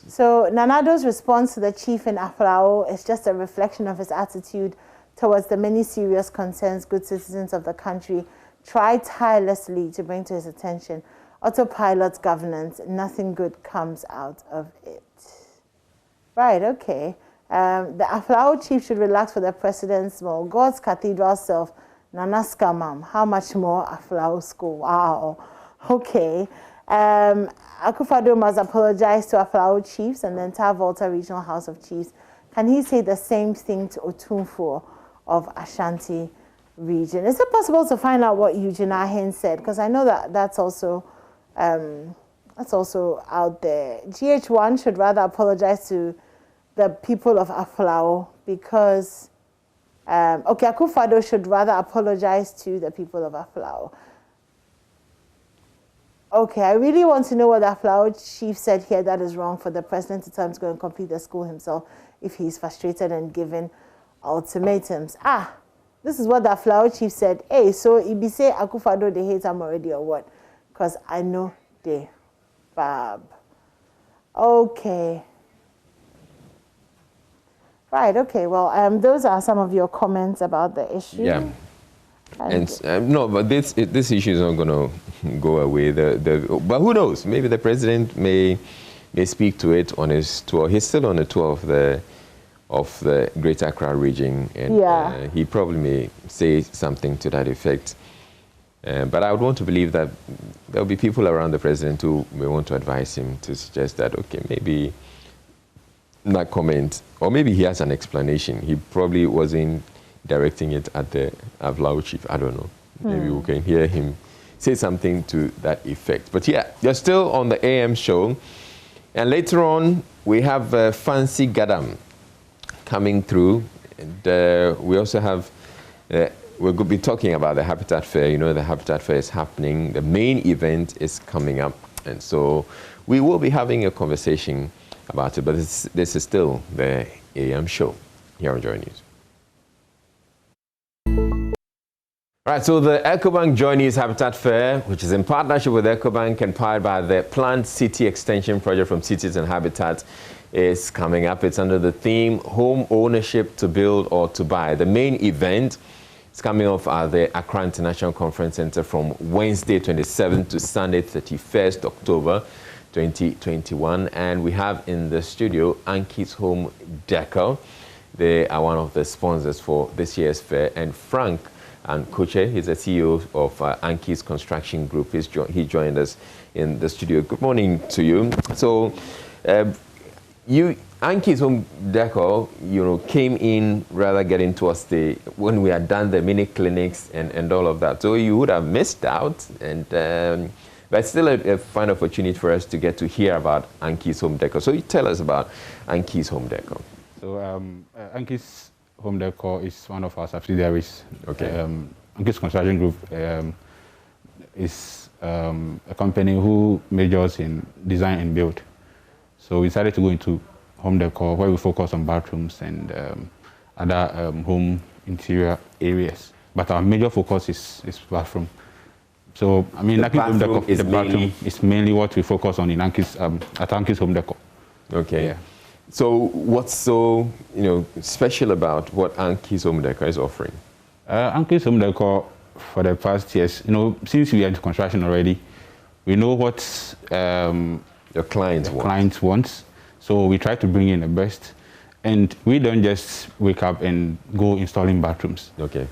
So Nanado's response to the chief in Aflao is just a reflection of his attitude towards the many serious concerns good citizens of the country try tirelessly to bring to his attention. Autopilot governance, nothing good comes out of it. Right, okay. The Aflao chief should relax for the president's small. God's cathedral self, Nanaska Mam. How much more Aflao school? Wow. Okay. Akufo-Addo must apologize to Aflao chiefs and the entire Volta Regional House of Chiefs. Can he say the same thing to Otumfuo of Ashanti region? Is it possible to find out what Eugene Ahen said? Because I know that that's also out there. GH1 should rather apologize to the people of Aflao because, okay, Akufo-Addo should rather apologize to the people of Aflao. Okay, I really want to know what the Aflao chief said here that is wrong for the president to tell him to go and complete the school himself if he's frustrated and given ultimatums. This is what the Aflao chief said. Hey, so if you say Akufo-Addo, they hate him already or what? Because I know they bab. Okay. Right, okay, well, those are some of your comments about the issue. Yeah. And no, but this issue is not going to go away. But who knows? Maybe the president may speak to it on his tour. He's still on the tour of the Greater Accra region, and he probably may say something to that effect. But I would want to believe that there will be people around the president who may want to advise him to suggest that, okay, maybe not comment, or maybe he has an explanation. He probably wasn't directing it at the Aflao chief. I don't know. Maybe we can hear him say something to that effect. But yeah, you're still on the AM show. And later on, we have Fancy Gadam coming through. And we also have, we're going to be talking about the Habitat Fair. You know, the Habitat Fair is happening. The main event is coming up. And so we will be having a conversation about it. But this is still the AM show here on Joy News. All right, so the EcoBank Joy News Habitat Fair, which is in partnership with EcoBank and powered by the Planned City Extension Project from Cities and Habitat, is coming up. It's under the theme, Home Ownership to Build or to Buy. The main event is coming off at the Accra International Conference Center from Wednesday 27th to Sunday 31st October 2021. And we have in the studio Anki's Home Decor. They are one of the sponsors for this year's fair. And Frank and Koche, he's the CEO of Anki's Construction Group. He joined us in the studio. Good morning to you. So, Anki's Home Decor, came in rather getting towards when we had done the mini clinics and all of that. So you would have missed out, but still a fine opportunity for us to get to hear about Anki's Home Decor. So you tell us about Anki's Home Decor. So Anki's Home Decor is one of our subsidiaries. Okay. Anki's Construction Group is a company who majors in design and build. So we decided to go into home decor where we focus on bathrooms and other home interior areas. But our major focus is bathroom. So I mean, the bathroom is mainly what we focus on in at Anki's Home Decor. Okay. Yeah. So what's so special about what Anki's Home Decor is offering? Anki's Home Decor for the past years, since we are into construction already, we know what your clients want. So we try to bring in the best, and we don't just wake up and go installing bathrooms. Okay.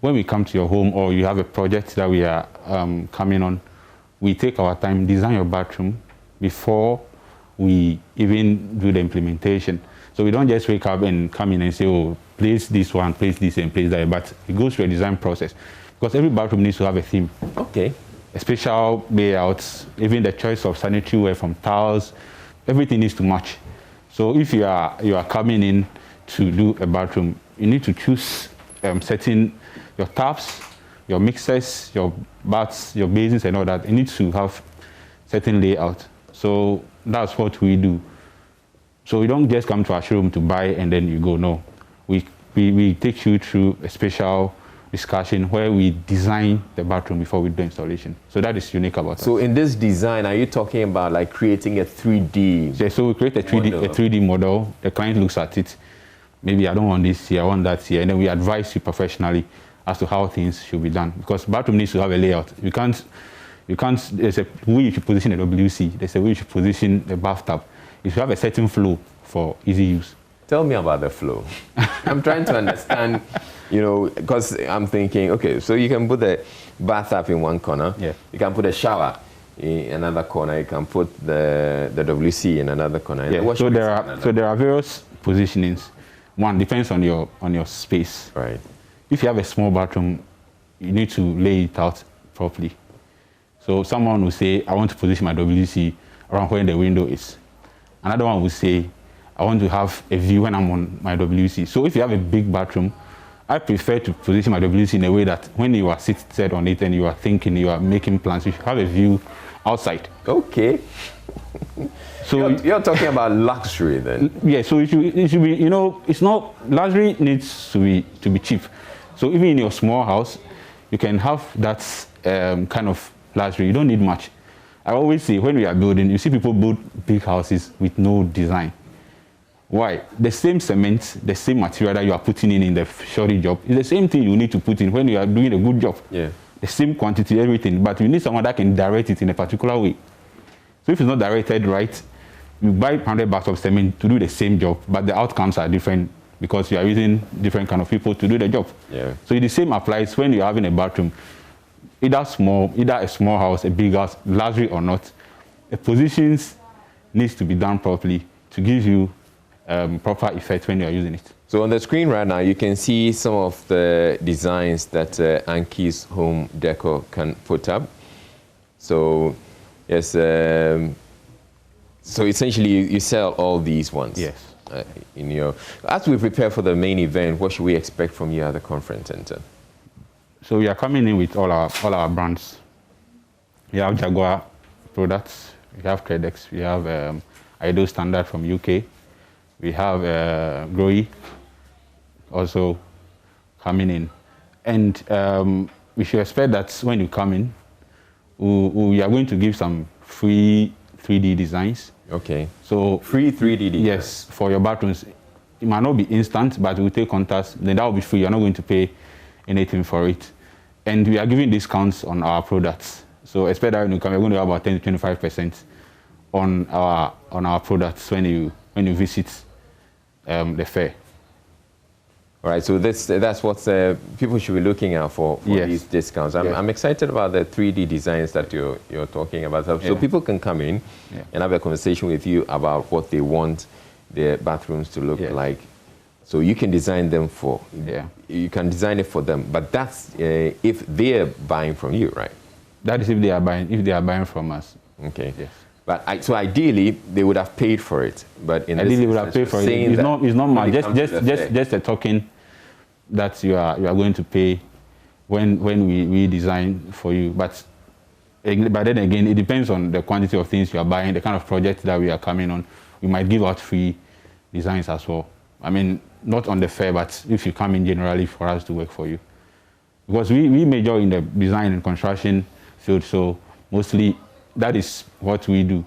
When we come to your home or you have a project that we are coming on, we take our time, design your bathroom before we even do the implementation. So we don't just wake up and come in and say, oh, place this one, place this, and place that. But it goes through a design process because every bathroom needs to have a theme. Okay. A special layouts, even the choice of sanitary ware from tiles, everything needs to match. So if you are coming in to do a bathroom, you need to choose setting your taps, your mixers, your baths, your basins, and all that. You need to have certain layout. So that's what we do. So we don't just come to our showroom to buy and then you go. No, we take you through a special discussion where we design the bathroom before we do installation. So that is unique about us. So in this design, are you talking about like creating a 3D? Yeah, so we create a 3D model. The client looks at it. Maybe I don't want this here, I want that here, and then we advise you professionally as to how things should be done. Because bathroom needs to have a layout. You can't. There's a way you should position a WC. There's a way you should position the bathtub. You should have a certain flow for easy use. Tell me about the flow. I'm trying to understand, because I'm thinking, okay, so you can put the bathtub in one corner. Yeah. You can put a shower in another corner. You can put the WC in another corner. Yeah. So there are various positionings. One depends on your space. Right. If you have a small bathroom, you need to lay it out properly. So someone will say, I want to position my WC around where the window is. Another one will say, I want to have a view when I'm on my WC. So if you have a big bathroom, I prefer to position my WC in a way that when you are seated on it and you are thinking, you are making plans, you should have a view outside. Okay. So you're talking about luxury then? Yeah, so it should be, you know, it's not, luxury needs to be cheap. So even in your small house, you can have that kind of luxury. You don't need much. I always say when we are building, you see people build big houses with no design. Why? The same cement, the same material that you are putting in the shoddy job is the same thing you need to put in when you are doing a good job. Yeah. The same quantity, everything, but you need someone that can direct it in a particular way. So if it's not directed right, you buy 100 bags of cement to do the same job, but the outcomes are different because you are using different kind of people to do the job. Yeah. So the same applies when you're having a bathroom. Either a small house, a big house, luxury or not, the positions needs to be done properly to give you proper effect when you're using it. So on the screen right now, you can see some of the designs that Anki's Home Decor can put up. So, yes, so essentially you sell all these ones. Yes. As we prepare for the main event, what should we expect from you at the conference center? So we are coming in with all our brands. We have Jaguar products, we have Credex, we have Ido Standard from UK, we have Groy also coming in. And we should expect that when you come in, we are going to give some free 3D designs. Okay. So free 3D designs? Yes, for your bathrooms. It might not be instant, but we'll take contacts, then that will be free. You're not going to pay anything for it. And we are giving discounts on our products. So expect that when you come, we're going to have about 10 to 25% on our products when you visit the fair. All right, so that's what people should be looking out for Yes. these discounts. Yes. I'm excited about the 3D designs that you're talking about. So people can come in and have a conversation with you about what they want their bathrooms to look like. So you can design them you can design it for them, but that's if they're buying from you, right? That is if they are buying from us. Okay. Yes. But so ideally they would have paid for it, but in ideally would have paid for it. It's not much. Just a token that you are going to pay when we design for you. But then again, it depends on the quantity of things you are buying, the kind of project that we are coming on. We might give out free designs as well. I mean, not on the fair, but if you come in generally for us to work for you. Because we major in the design and construction field, so mostly that is what we do.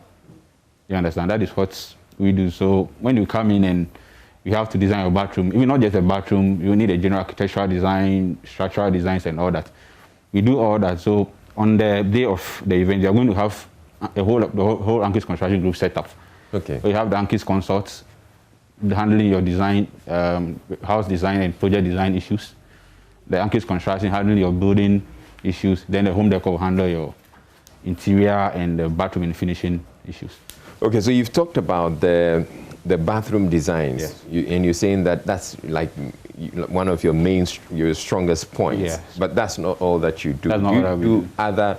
You understand? That is what we do. So when you come in and you have to design your bathroom, even not just a bathroom, you need a general architectural design, structural designs and all that. We do all that. So on the day of the event, you are going to have the whole Anki's construction group set up. Okay. So you have the Anki's consults handling your design, house design and project design issues. The Anki's construction handling your building issues. Then the home decor will handle your interior and the bathroom and finishing issues. Okay, so you've talked about the bathroom designs, Yes. And you're saying that that's like one of your strongest points. Yes. But that's not all that you do. That's not all we do. Other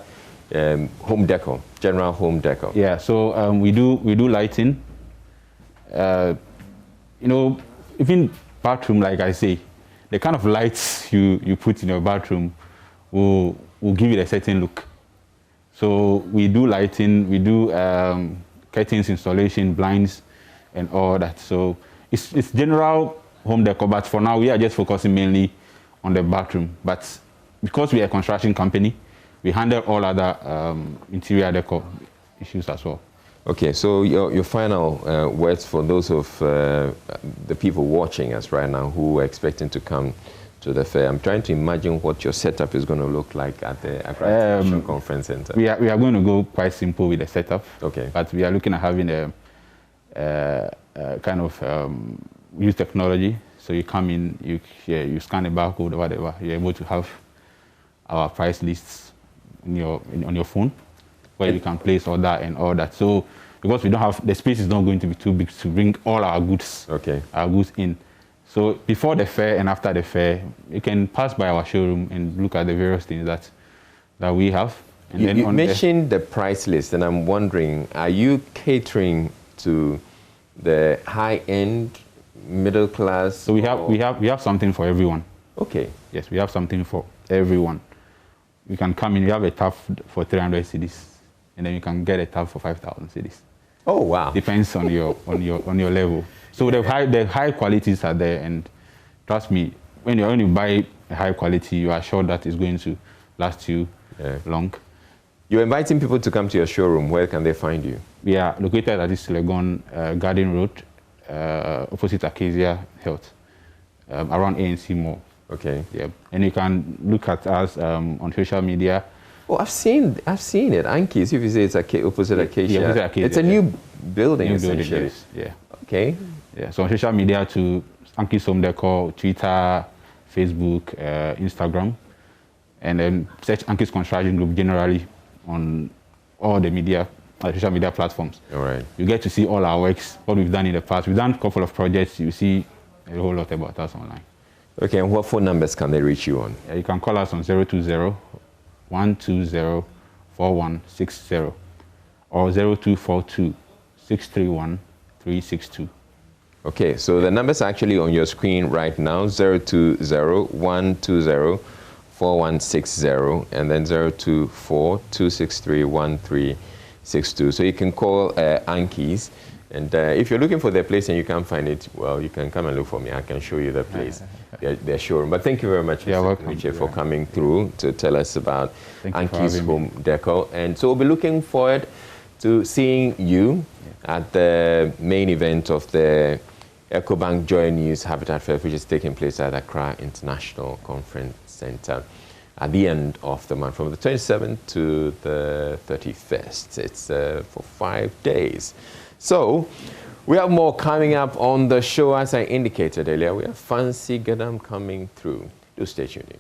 home decor, general home decor. Yeah, so we do lighting. Even bathroom, like I say, the kind of lights you put in your bathroom will give it a certain look. So we do lighting, we do curtains installation, blinds, and all that. So it's general home decor, but for now we are just focusing mainly on the bathroom. But because we are a construction company, we handle all other interior decor issues as well. Okay, so your final words for those of the people watching us right now who are expecting to come to the fair. I'm trying to imagine what your setup is going to look like at the Accra Conference Center. We are going to go quite simple with the setup. Okay. But we are looking at having a kind of use technology. So you come in, you scan a barcode or whatever. You're able to have our price lists on your phone. where you can place order and all that. So because we don't have, the space is not going to be too big to bring all our goods, our goods in. So before the fair and after the fair, you can pass by our showroom and look at the various things that we have. And then you mentioned the price list, and I'm wondering, are you catering to the high-end, middle class? So we have something for everyone. Okay. Yes, we have something for everyone. You can come in. We have a tap for 300 cedis, and then you can get a tap for 5,000 cedis. Oh wow! Depends on your level. So the high qualities are there, and trust me, when you buy a high quality, you are sure that it's going to last you long. You're inviting people to come to your showroom. Where can they find you? We are located at this Legon Garden Road, opposite Acacia Health, around ANC Mall. Okay. Yeah. And you can look at us on social media. Oh, I've seen it. Anki's, if you say it's opposite Acacia. Yeah, opposite Acacia. It's a new building, essentially. Yes. Yeah. Okay. Yeah. So on social media to Anki's Home Decor, Twitter, Facebook, Instagram, and then search Anki's Construction Group generally on all the media, social media platforms. All right. You get to see all our works, what we've done in the past. We've done a couple of projects. You see a whole lot about us online. Okay, and what phone numbers can they reach you on? You can call us on 020-120-4160 or 0242-631-362. Okay, so the numbers are actually on your screen right now, 020-120-4160 and then 024-263-1362. So you can call Anki's. And if you're looking for their place and you can't find it, well, you can come and look for me. I can show you the place, their showroom. But thank you very much, Richard, for coming through to tell us about Anki's Home Decor. And so we'll be looking forward to seeing you at the main event of the EcoBank Joy News Habitat Fair, which is taking place at Accra International Conference Center at the end of the month, from the 27th to the 31st. It's for 5 days. So, we have more coming up on the show. As I indicated earlier, we have Fancy Gadam coming through. Do stay tuned in.